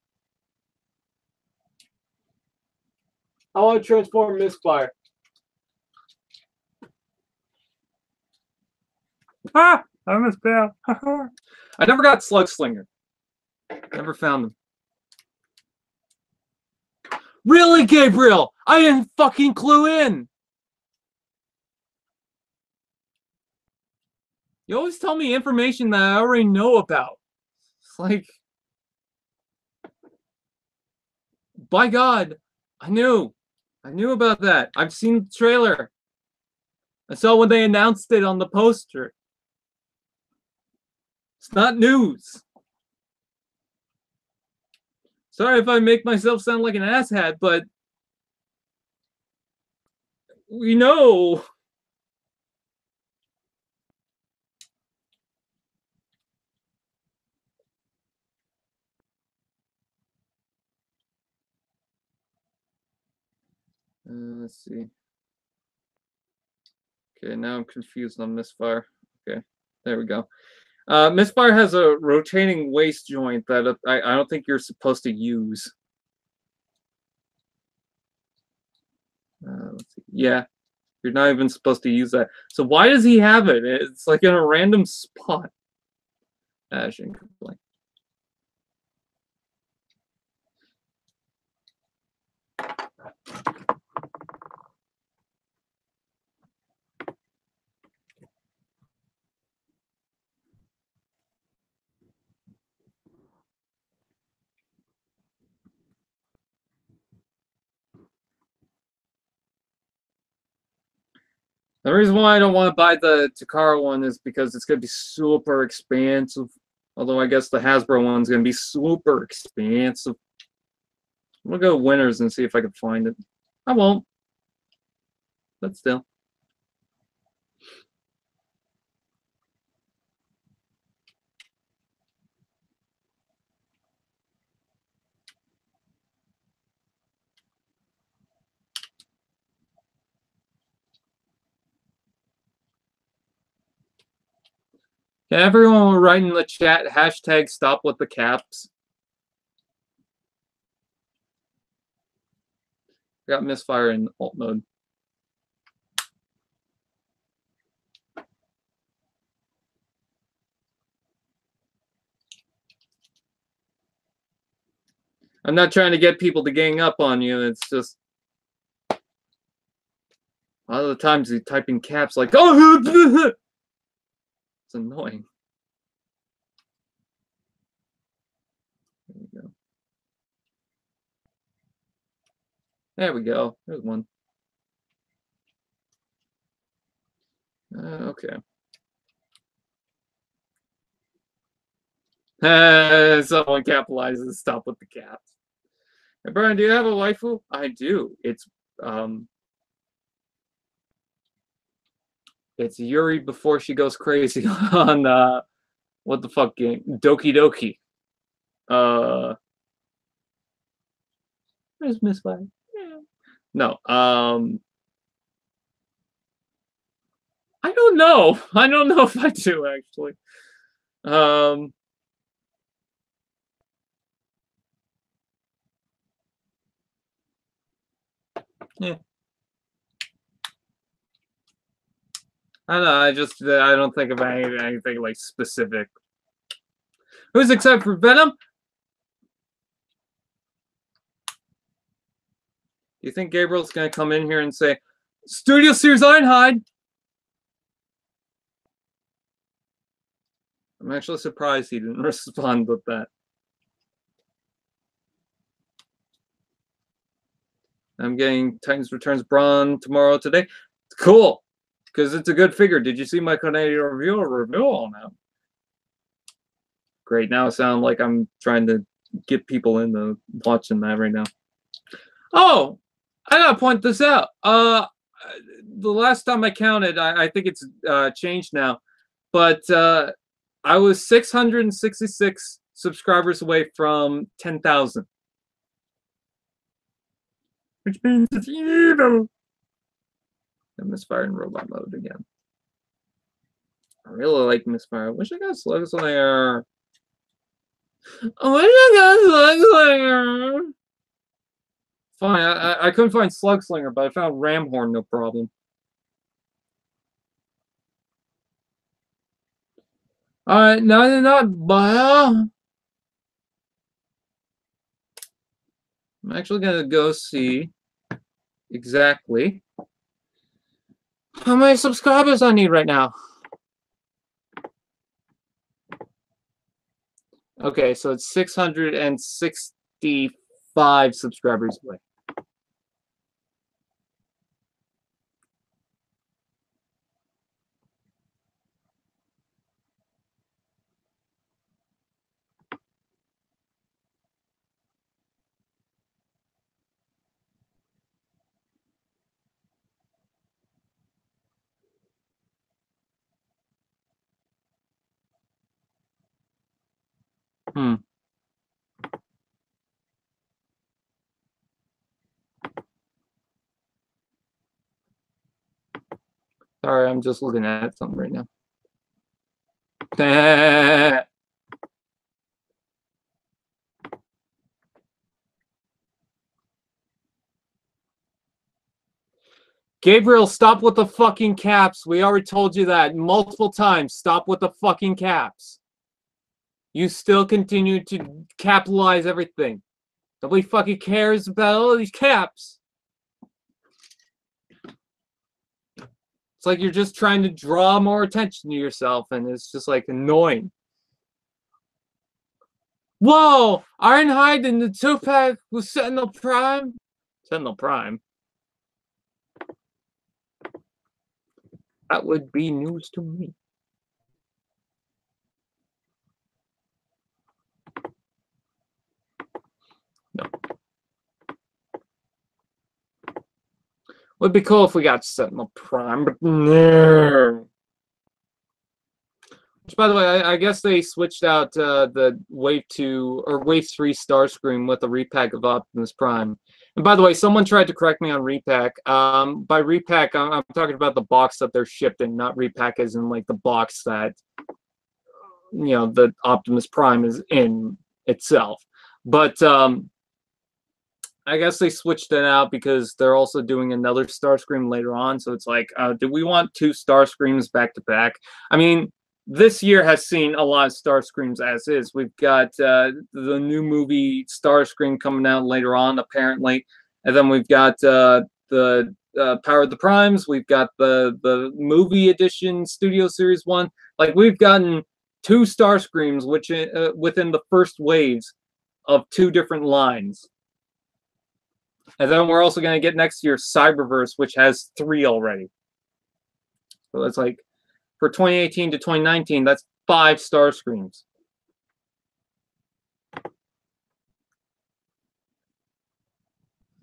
A: want to transform Misfire. I missed out. I never got Slug Slinger. Never found them. Really, Gabriel? I didn't fucking clue in. You always tell me information that I already know about. It's like, by God, I knew about that. I've seen the trailer. I saw when they announced it on the poster. It's not news. Sorry if I make myself sound like an asshat, but we know. Let's see. Okay, now I'm confused on misfire. Okay, there we go. Misfire has a rotating waist joint that I don't think you're supposed to use. Let's see. Yeah, you're not even supposed to use that. So why does he have it? It's like in a random spot. I shouldn't complain. The reason why I don't want to buy the Takara one is because it's going to be super expensive. Although I guess the Hasbro one's going to be super expensive. I'm going to go Winners and see if I can find it. I won't. But still. Can everyone write in the chat hashtag stop with the caps? I got misfire in alt mode. I'm not trying to get people to gang up on you. It's just a lot of the times you type in caps like, oh, it's annoying. There we go. There we go. There's one. Okay. Someone capitalizes. Stop with the caps. Hey, Brian, do you have a waifu? I do. It's Yuri before she goes crazy on what the fuck game? Doki Doki. Where's Misfire? Yeah. No. I don't know. I don't know if I do actually. Yeah. I don't know. I don't think of anything like specific. Who's excited for Venom? Do you think Gabriel's gonna come in here and say, "Studio Series IRONHIDE"? I'm actually surprised he didn't respond with that. I'm getting Titans Returns Brawn tomorrow today. Cool, because it's a good figure. Did you see my Canadian review on that? Great. Now I sound like I'm trying to get people into watching that right now. Oh, I gotta point this out. The last time I counted, I think it's changed now, but I was 666 subscribers away from 10,000. Which means it's evil. And Misfire in robot mode again. I really like Misfire. I wish I got Slugslinger. Fine, I couldn't find Slugslinger, but I found Ramhorn, no problem. Alright, no, they're not, but I'm actually gonna go see exactly how many subscribers I need right now. Okay, so it's 665 subscribers away. Sorry, I'm just looking at something right now. Gabriel, stop with the fucking caps. We already told you that multiple times. Stop with the fucking caps. You still continue to capitalize everything. Nobody fucking cares about all these caps. It's like you're just trying to draw more attention to yourself, and it's just like annoying. Whoa! Ironhide and the 2-pack with Sentinel Prime? Sentinel Prime? That would be news to me. No. Would be cool if we got Sentinel Prime, but no. Which, by the way, I guess they switched out the Wave 2 or Wave 3 Starscream with a repack of Optimus Prime. And by the way, someone tried to correct me on repack. By repack, I'm talking about the box that they're shipped in, not repack as in like the box that, you know, the Optimus Prime is in itself. But I guess they switched it out because they're also doing another Starscream later on. So it's like, do we want 2 Starscreams back to back? I mean, this year has seen a lot of Starscreams as is. We've got the new movie Starscream coming out later on, apparently. And then we've got the Power of the Primes. We've got the movie edition Studio Series 1. Like, we've gotten 2 Starscreams which within the first waves of 2 different lines. And then we're also going to get next year Cyberverse, which has 3 already. So that's like, for 2018 to 2019, that's 5 Starscreams.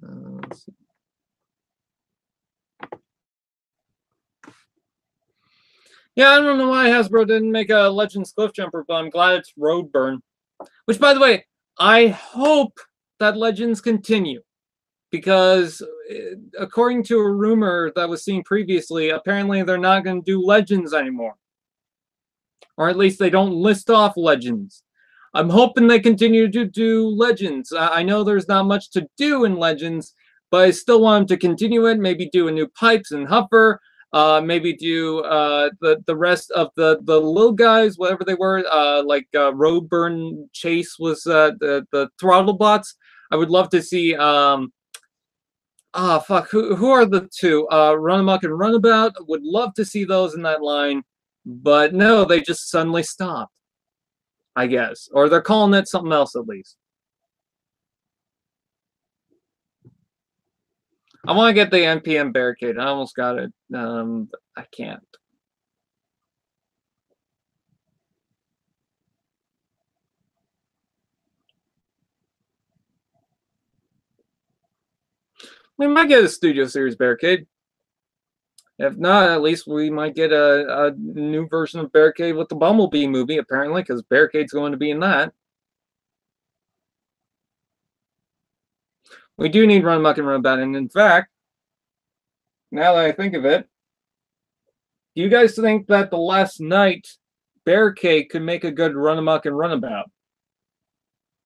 A: Let's see. Yeah, I don't know why Hasbro didn't make a Legends Cliffjumper, but I'm glad it's Roadburn. Which, by the way, I hope that Legends continue. Because according to a rumor that was seen previously, apparently they're not going to do Legends anymore. Or at least they don't list off Legends. I'm hoping they continue to do Legends. I know there's not much to do in Legends, but I still want them to continue it. Maybe do a new Pipes and Huffer. Maybe do the rest of the little guys, whatever they were. Like Roadburn Chase was the Throttle Bots. I would love to see... fuck. Who are the 2? Runamuck and Runabout. Would love to see those in that line. But no, they just suddenly stopped. I guess. Or they're calling it something else at least. I want to get the NPM Barricade. I almost got it. I can't. We might get a Studio Series Barricade. If not, at least we might get a new version of Barricade with the Bumblebee movie, apparently, because Barricade's going to be in that. We do need Run Muck and Runabout, and in fact, now that I think of it, do you guys think that the Last Night Barricade could make a good Run Muck and Runabout?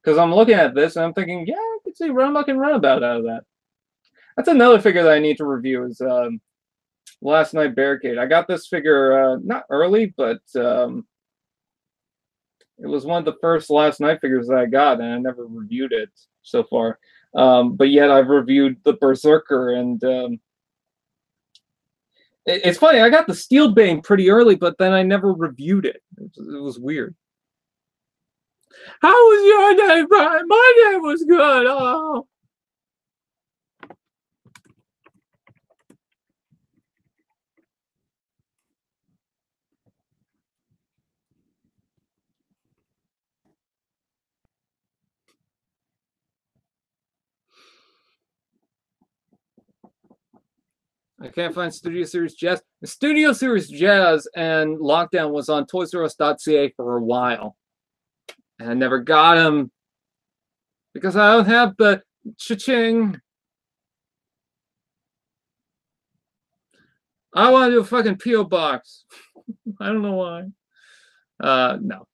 A: Because I'm looking at this and I'm thinking, yeah, I could see Run Muck and Runabout out of that. That's another figure that I need to review is Last Night Barricade. I got this figure not early, but it was one of the first Last Night figures that I got, and I never reviewed it so far. But yet I've reviewed the Berserker, and it's funny. I got the Steel Bane pretty early, but then I never reviewed it. It was weird. How was your day, Brian? My day was good. Oh. I can't find Studio Series Jazz. The Studio Series Jazz and Lockdown was on ToysRUs.ca for a while. And I never got them because I don't have the cha-ching. I want to do a fucking P.O. box. I don't know why. No.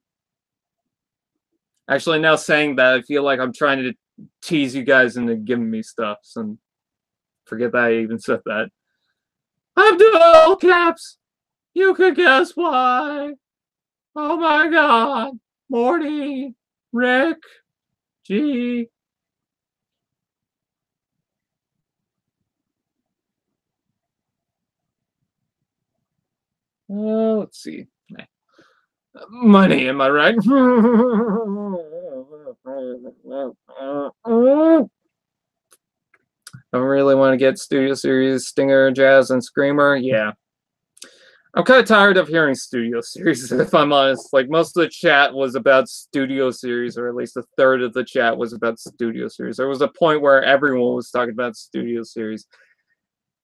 A: Actually, now saying that, I feel like I'm trying to tease you guys into giving me stuff. So forget that I even said that. I'm doing all caps. You could guess why. Oh my god. Morty. Rick. G. Let's see. Money, am I right? I really want to get Studio Series, Stinger, Jazz, and Screamer. Yeah. I'm kind of tired of hearing Studio Series, if I'm honest. Like, most of the chat was about Studio Series, or at least a third of the chat was about Studio Series. There was a point where everyone was talking about Studio Series.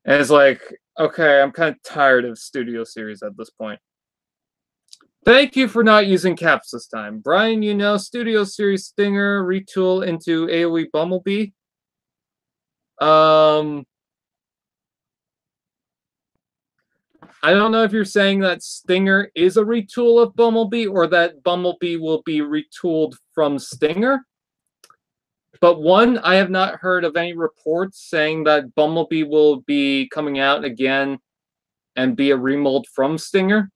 A: And it's like, okay, I'm kind of tired of Studio Series at this point. Thank you for not using caps this time. Brian, you know, Studio Series Stinger retool into AoE Bumblebee. I don't know if you're saying that Stinger is a retool of Bumblebee or that Bumblebee will be retooled from Stinger. But one, I have not heard of any reports saying that Bumblebee will be coming out again and be a remold from Stinger.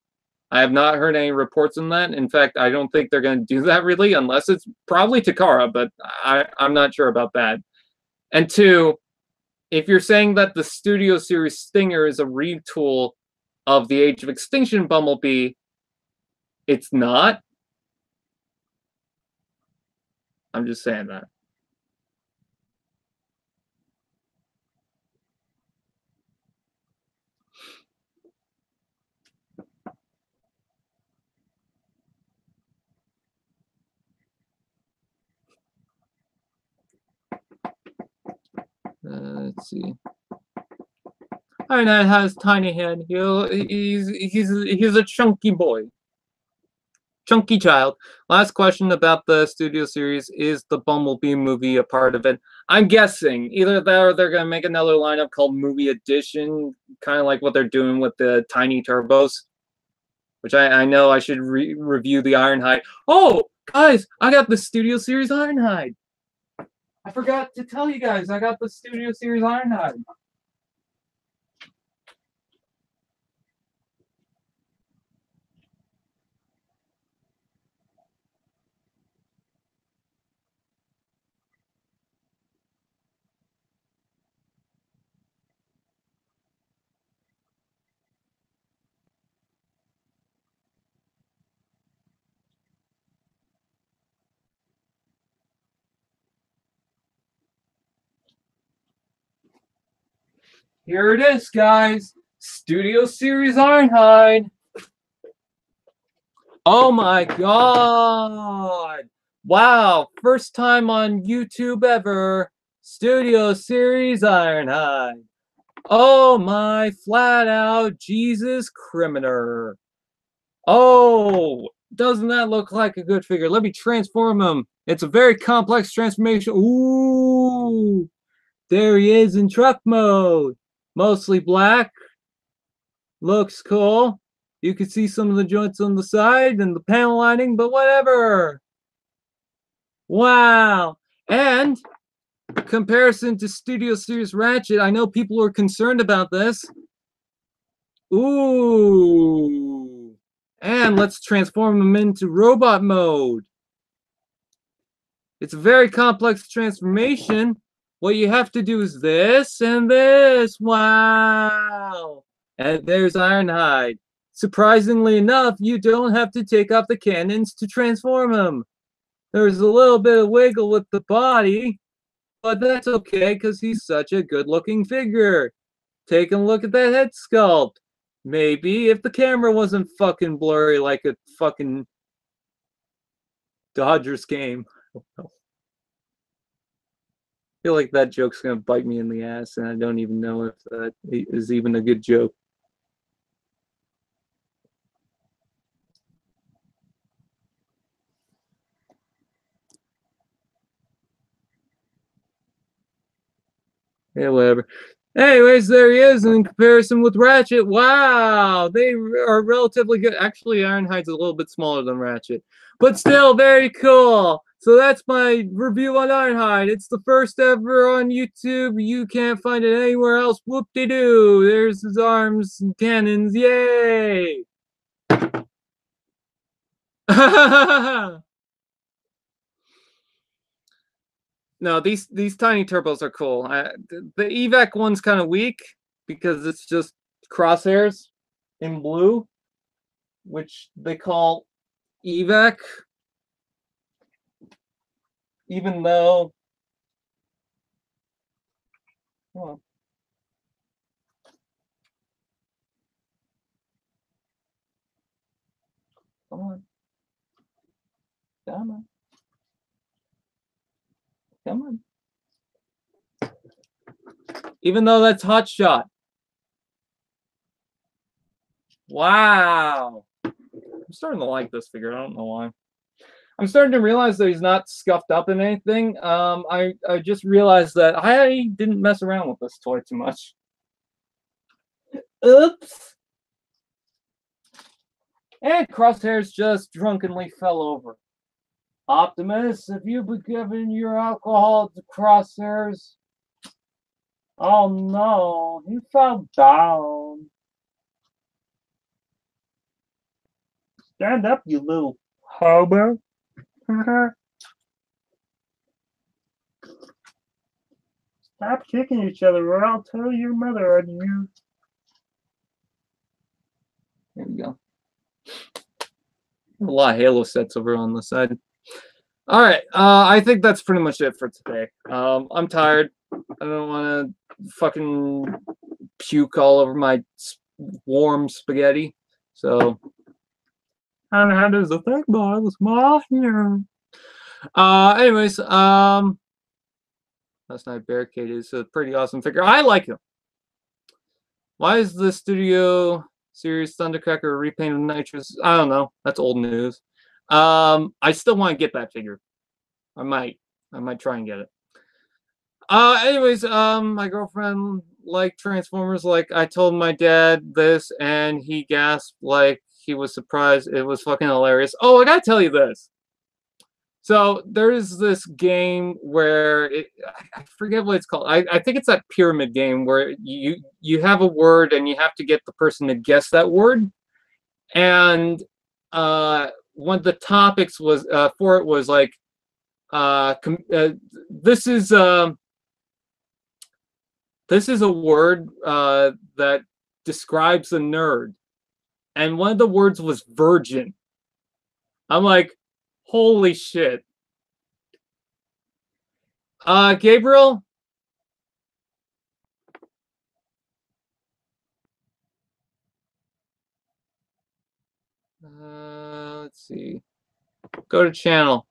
A: I have not heard any reports on that. In fact, I don't think they're going to do that really, unless it's probably Takara, but I'm not sure about that. And two, if you're saying that the Studio Series Stinger is a retool of the Age of Extinction Bumblebee, it's not. I'm just saying that. Let's see. Ironhide has tiny head. He's a chunky boy. Chunky child. Last question about the Studio Series. Is the Bumblebee movie a part of it? I'm guessing. Either that or they're going to make another lineup called Movie Edition, kind of like what they're doing with the Tiny Turbos, which I know I should review the Ironhide. Oh, guys, I got the Studio Series Ironhide. I forgot to tell you guys, I got the Studio Series Ironhide. Here it is, guys. Studio Series Ironhide. Oh my god. Wow. First time on YouTube ever. Studio Series Ironhide. Oh my flat out Jesus Criminer. Oh, doesn't that look like a good figure? Let me transform him. It's a very complex transformation. Ooh. There he is in truck mode. Mostly black. Looks cool. You can see some of the joints on the side and the panel lining, but whatever. Wow. And comparison to Studio Series Ratchet, I know people are concerned about this. Ooh. And let's transform him into robot mode. It's a very complex transformation. What you have to do is this and this. Wow. And there's Ironhide. Surprisingly enough, you don't have to take off the cannons to transform him. There's a little bit of wiggle with the body, but that's okay because he's such a good-looking figure. Take a look at that head sculpt. Maybe if the camera wasn't fucking blurry like a fucking Dodgers game. I feel like that joke's gonna bite me in the ass, and I don't even know if that is even a good joke. Yeah, whatever. Anyways, there he is in comparison with Ratchet. Wow, they are relatively good. Actually, Ironhide's a little bit smaller than Ratchet, but still very cool. So that's my review on Ironhide. It's the first ever on YouTube. You can't find it anywhere else. Whoop-de-doo. There's his arms and cannons. Yay! No, these tiny turbos are cool. The evac one's kind of weak because it's just crosshairs in blue, which they call evac, even though. Oh, come on, come on, come on. Even though that's hot shot. Wow. I'm starting to like this figure. I don't know why. I'm starting to realize that he's not scuffed up in anything. I just realized that I didn't mess around with this toy too much. Oops. And Crosshairs just drunkenly fell over. Optimus, have you been giving your alcohol to Crosshairs? Oh no, he fell down. Stand up, you little hobo. Stop kicking each other or I'll tell your mother on you. There we go. A lot of Halo sets over on the side. All right, I think that's pretty much it for today. I'm tired. I don't want to fucking puke all over my warm spaghetti. So, and how does the thing boy was my here? Anyways, Last Night Barricade is a pretty awesome figure. I like him. Why is the Studio Series Thundercracker repainted with nitrous? I don't know. That's old news. I still want to get that figure. I might try and get it. Anyways, my girlfriend liked Transformers. Like, I told my dad this, and he gasped like he was surprised. It was fucking hilarious. Oh, I gotta tell you this. So there's this game where I forget what it's called. I think it's that pyramid game where you have a word and you have to get the person to guess that word. And one of the topics was for it was like this is a word that describes a nerd, and one of the words was virgin. I'm like, holy shit. Gabriel? Let's see. Go to channel.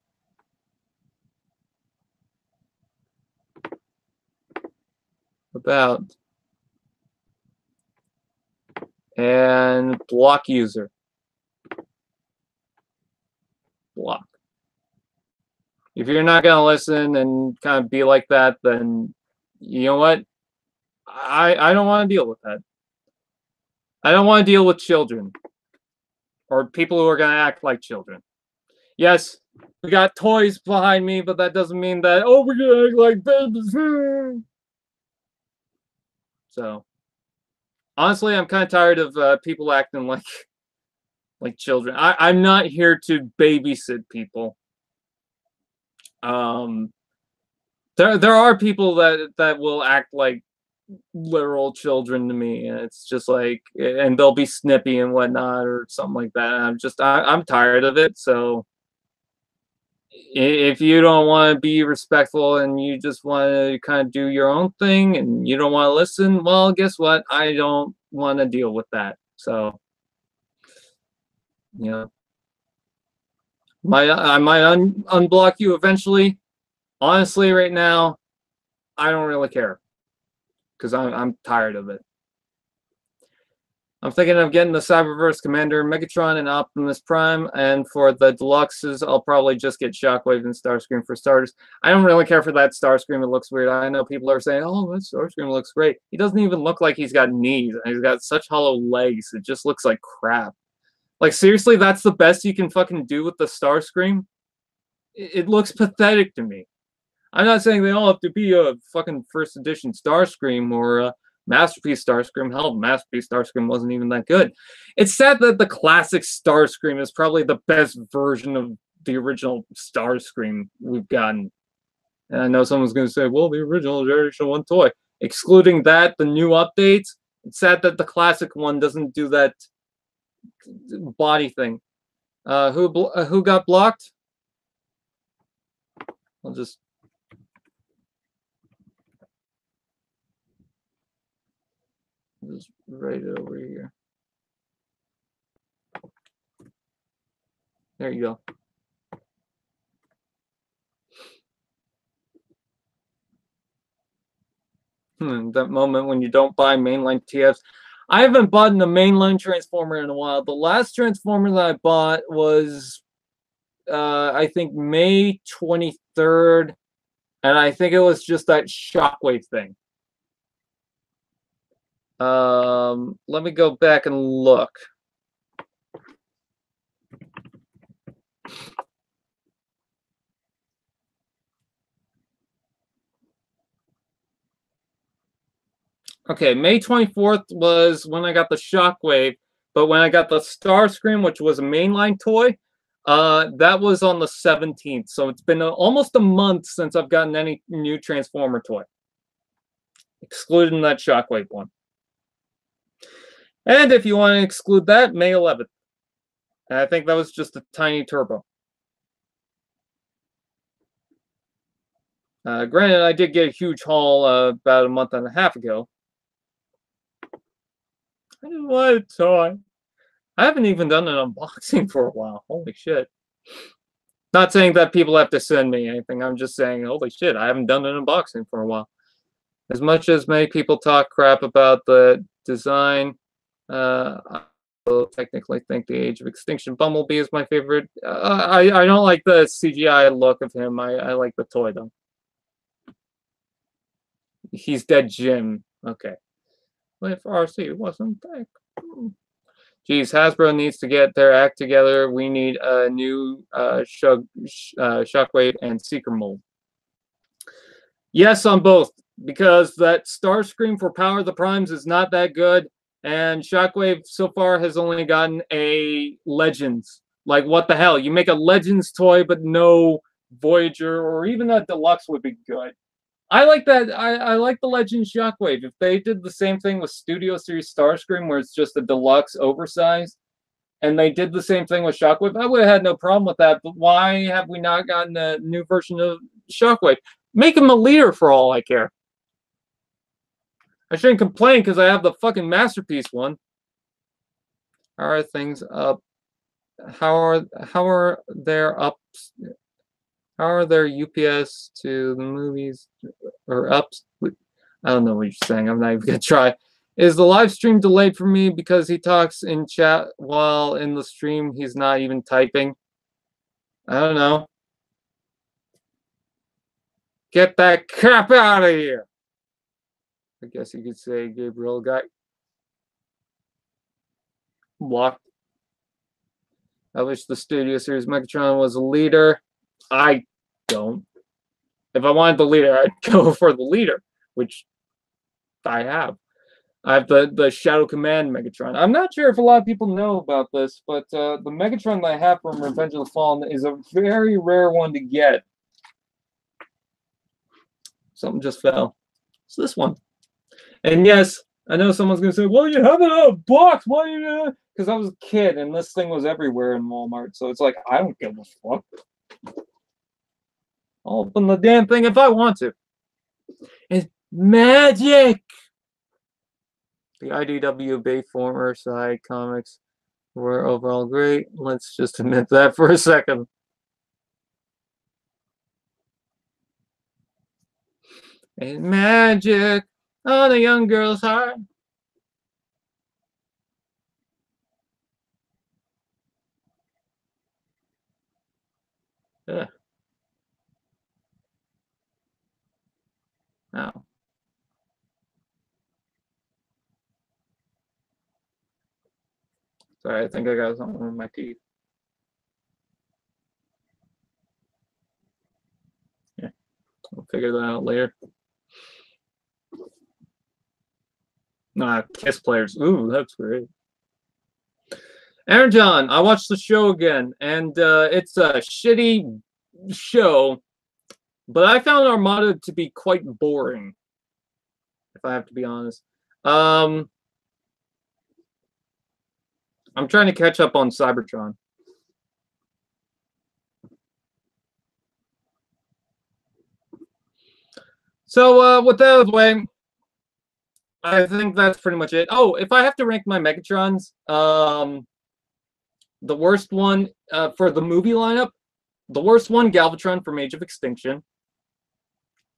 A: About. And block user. Block. If you're not going to listen and kind of be like that, then you know what? I don't want to deal with that. I don't want to deal with children. Or people who are going to act like children. Yes, we got toys behind me, but that doesn't mean that, oh, we're going to act like babies. So, honestly, I'm kind of tired of people acting like children. I'm not here to babysit people. There are people that will act like literal children to me, and it's just like, and they'll be snippy and whatnot or something like that. And I'm tired of it. So if you don't want to be respectful and you just want to kind of do your own thing and you don't want to listen, well, guess what? I don't want to deal with that. So, you know, I might unblock you eventually. Honestly, right now, I don't really care because I'm tired of it. I'm thinking of getting the Cyberverse Commander, Megatron, and Optimus Prime, and for the deluxes, I'll probably just get Shockwave and Starscream for starters. I don't really care for that Starscream. It looks weird. I know people are saying, oh, that Starscream looks great. He doesn't even look like he's got knees. He's got such hollow legs. It just looks like crap. Like, seriously, that's the best you can fucking do with the Starscream? It looks pathetic to me. I'm not saying they all have to be a fucking first edition Starscream or a Masterpiece Starscream. Hell, Masterpiece Starscream wasn't even that good. It's sad that the classic Starscream is probably the best version of the original Starscream we've gotten. And I know someone's going to say, well, the original Generation 1 toy. Excluding that, the new updates, it's sad that the classic one doesn't do that body thing. Who got blocked? I'll just write it over here. There you go. That moment when you don't buy mainline TFs. I haven't bought a mainline Transformer in a while. The last Transformer that I bought was, I think, May 23rd. And I think it was just that Shockwave thing. Let me go back and look. Okay, May 24th was when I got the Shockwave, but when I got the Starscream, which was a mainline toy, that was on the 17th. So it's been almost a month since I've gotten any new Transformer toy, excluding that Shockwave one. And if you want to exclude that, May 11th. And I think that was just a tiny turbo. Granted, I did get a huge haul about a month and a half ago. I just want a toy. I haven't even done an unboxing for a while. Holy shit. Not saying that people have to send me anything. I'm just saying, holy shit, I haven't done an unboxing for a while. As much as many people talk crap about the design, I technically think the Age of Extinction Bumblebee is my favorite. I don't like the CGI look of him. I like the toy, though. He's dead Jim. Okay. What if RC wasn't back? Geez, Hasbro needs to get their act together. We need a new Shockwave and Seeker mold. Yes, on both, because that Starscream for Power of the Primes is not that good, and Shockwave so far has only gotten a Legends. Like, what the hell? You make a Legends toy, but no Voyager, or even a Deluxe would be good. I like that. I like the Legends Shockwave. If they did the same thing with Studio Series Starscream, where it's just a deluxe oversized, and they did the same thing with Shockwave, I would have had no problem with that. But why have we not gotten a new version of Shockwave? Make him a leader for all I care. I shouldn't complain because I have the fucking Masterpiece one. How are things up? How are their ups? How are their UPS to the movies or ups? I don't know what you're saying. I'm not even gonna try. Is the live stream delayed for me because he talks in chat while in the stream he's not even typing? I don't know. Get that crap out of here. I guess you could say Gabriel got blocked. I wish the Studio Series Megatron was a leader. I don't. If I wanted the leader, I'd go for the leader, which I have. I have the Shadow Command Megatron. I'm not sure if a lot of people know about this, but the Megatron that I have from Revenge of the Fallen is a very rare one to get. Something just fell. It's this one. And yes, I know someone's going to say, well, you have it in a box. Why you do that? Because I was a kid, and this thing was everywhere in Walmart. So it's like, I don't give a fuck. I'll open the damn thing if I want to. It's magic! The IDW Bayformer side comics were overall great. Let's just admit that for a second. It's magic on a young girl's heart. Oh. Sorry, I think I got something in my teeth. Yeah, we'll figure that out later. Nah, Kiss players. Ooh, that's great. Aaron John, I watched the show again, and it's a shitty show, but I found Armada to be quite boring, if I have to be honest. I'm trying to catch up on Cybertron. So with that out of the way, I think that's pretty much it. Oh, if I have to rank my Megatrons, the worst one for the movie lineup, the worst one, Galvatron from Age of Extinction.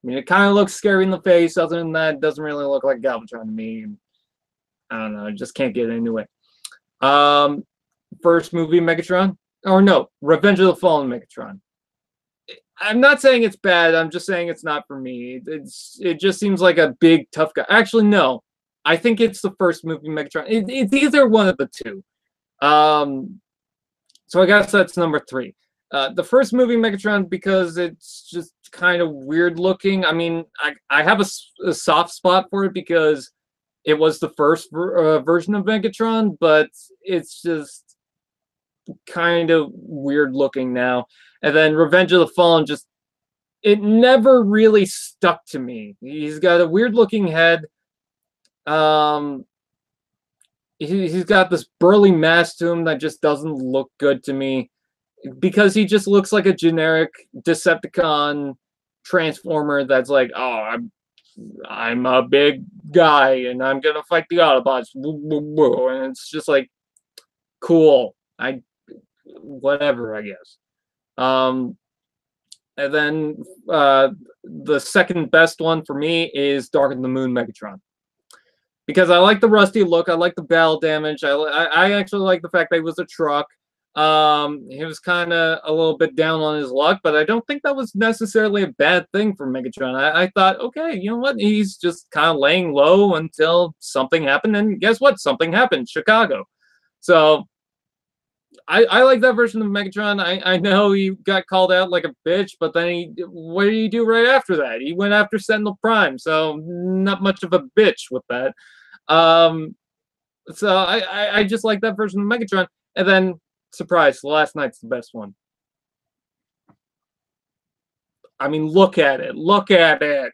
A: I mean, it kind of looks scary in the face. Other than that, it doesn't really look like Galvatron to me. I don't know. I just can't get it anyway. First movie Megatron, or no, Revenge of the Fallen Megatron. I'm not saying it's bad. I'm just saying it's not for me. It just seems like a big tough guy. Actually, no. I think it's the first movie Megatron. It's either one of the two. So I guess that's number 3. The first movie Megatron, because it's just kind of weird looking. I mean, I have a soft spot for it because it was the first version of Megatron, but it's just kind of weird looking now. And then Revenge of the Fallen, just it never really stuck to me. He's got a weird looking head. He's got this burly mass to him that just doesn't look good to me, because he just looks like a generic Decepticon transformer that's like, oh, I'm a big guy and I'm gonna fight the Autobots, and it's just like, cool, whatever, I guess. And then the second best one for me is Dark of the Moon Megatron, because I like the rusty look, I like the battle damage, I actually like the fact that he was a truck. He was kind of a little bit down on his luck, but I don't think that was necessarily a bad thing for Megatron. I thought, okay, you know what? He's just kind of laying low until something happened, and guess what? Something happened, Chicago. So I like that version of Megatron. I know he got called out like a bitch, but then what did he do right after that? He went after Sentinel Prime, so not much of a bitch with that. So I just like that version of Megatron, and then. Surprise, the last night's the best one. I mean, look at it. Look at it.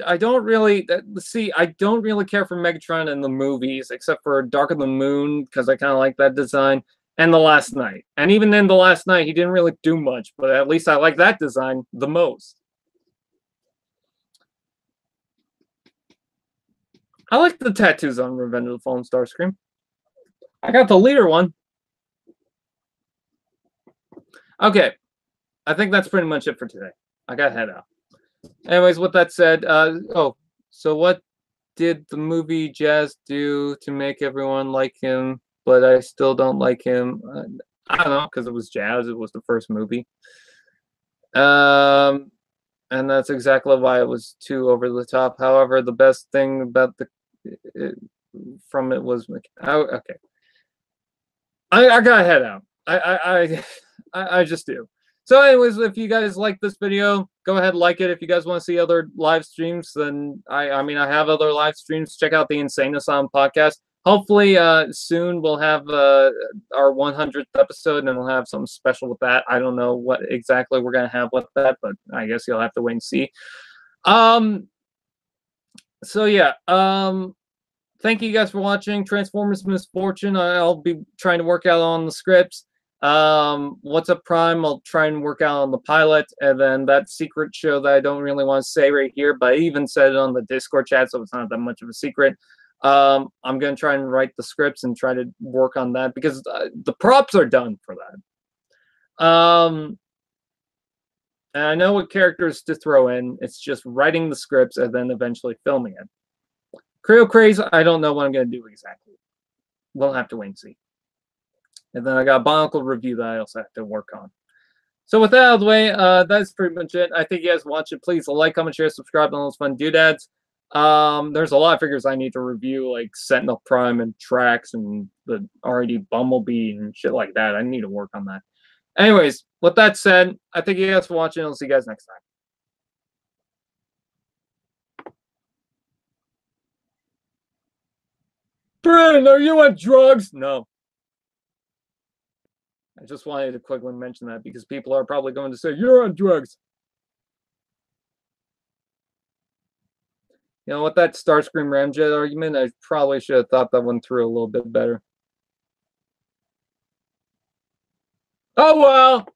A: I don't really see. I don't really care for Megatron in the movies, except for Dark of the Moon, because I kind of like that design, and The Last Night. And even in The Last Night, he didn't really do much, but at least I like that design the most. I like the tattoos on Revenge of the Fallen Starscream. I got the leader one. Okay, I think that's pretty much it for today. I gotta head out. Anyways, with that said, so what did the movie Jazz do to make everyone like him, but I still don't like him? I don't know, because it was Jazz. It was the first movie. And that's exactly why it was too over the top. However, the best thing about from it was, okay. I gotta head out. I just do. So anyways, if you guys like this video, go ahead and like it. If you guys want to see other live streams, then I mean, I have other live streams. Check out the Insane Asylum podcast. Hopefully soon we'll have our 100th episode, and we'll have something special with that. I don't know what exactly we're going to have with that, but I guess you'll have to wait and see. So yeah, thank you guys for watching Transformers Misfortune. I'll be trying to work out on the scripts. What's Up Prime, I'll try and work out on the pilot, and then that secret show that I don't really want to say right here, but I even said it on the Discord chat, so it's not that much of a secret. I'm going to try and write the scripts and try to work on that, because the props are done for that. And I know what characters to throw in. It's just writing the scripts and then eventually filming it. Creo Craze, I don't know what I'm going to do exactly. We'll have to wait and see. And then I got a Bionicle review that I also have to work on. So with that out of the way, that's pretty much it. I think you guys watch it. Please like, comment, share, subscribe, and all those fun doodads. There's a lot of figures I need to review, like Sentinel Prime and Trax and the already Bumblebee and shit like that. I need to work on that. Anyways, with that said, I thank you guys for watching. I'll see you guys next time. Brandon, are you on drugs? No. I just wanted to quickly mention that because people are probably going to say, you're on drugs. You know, with that Starscream Ramjet argument, I probably should have thought that one through a little bit better. Oh, well.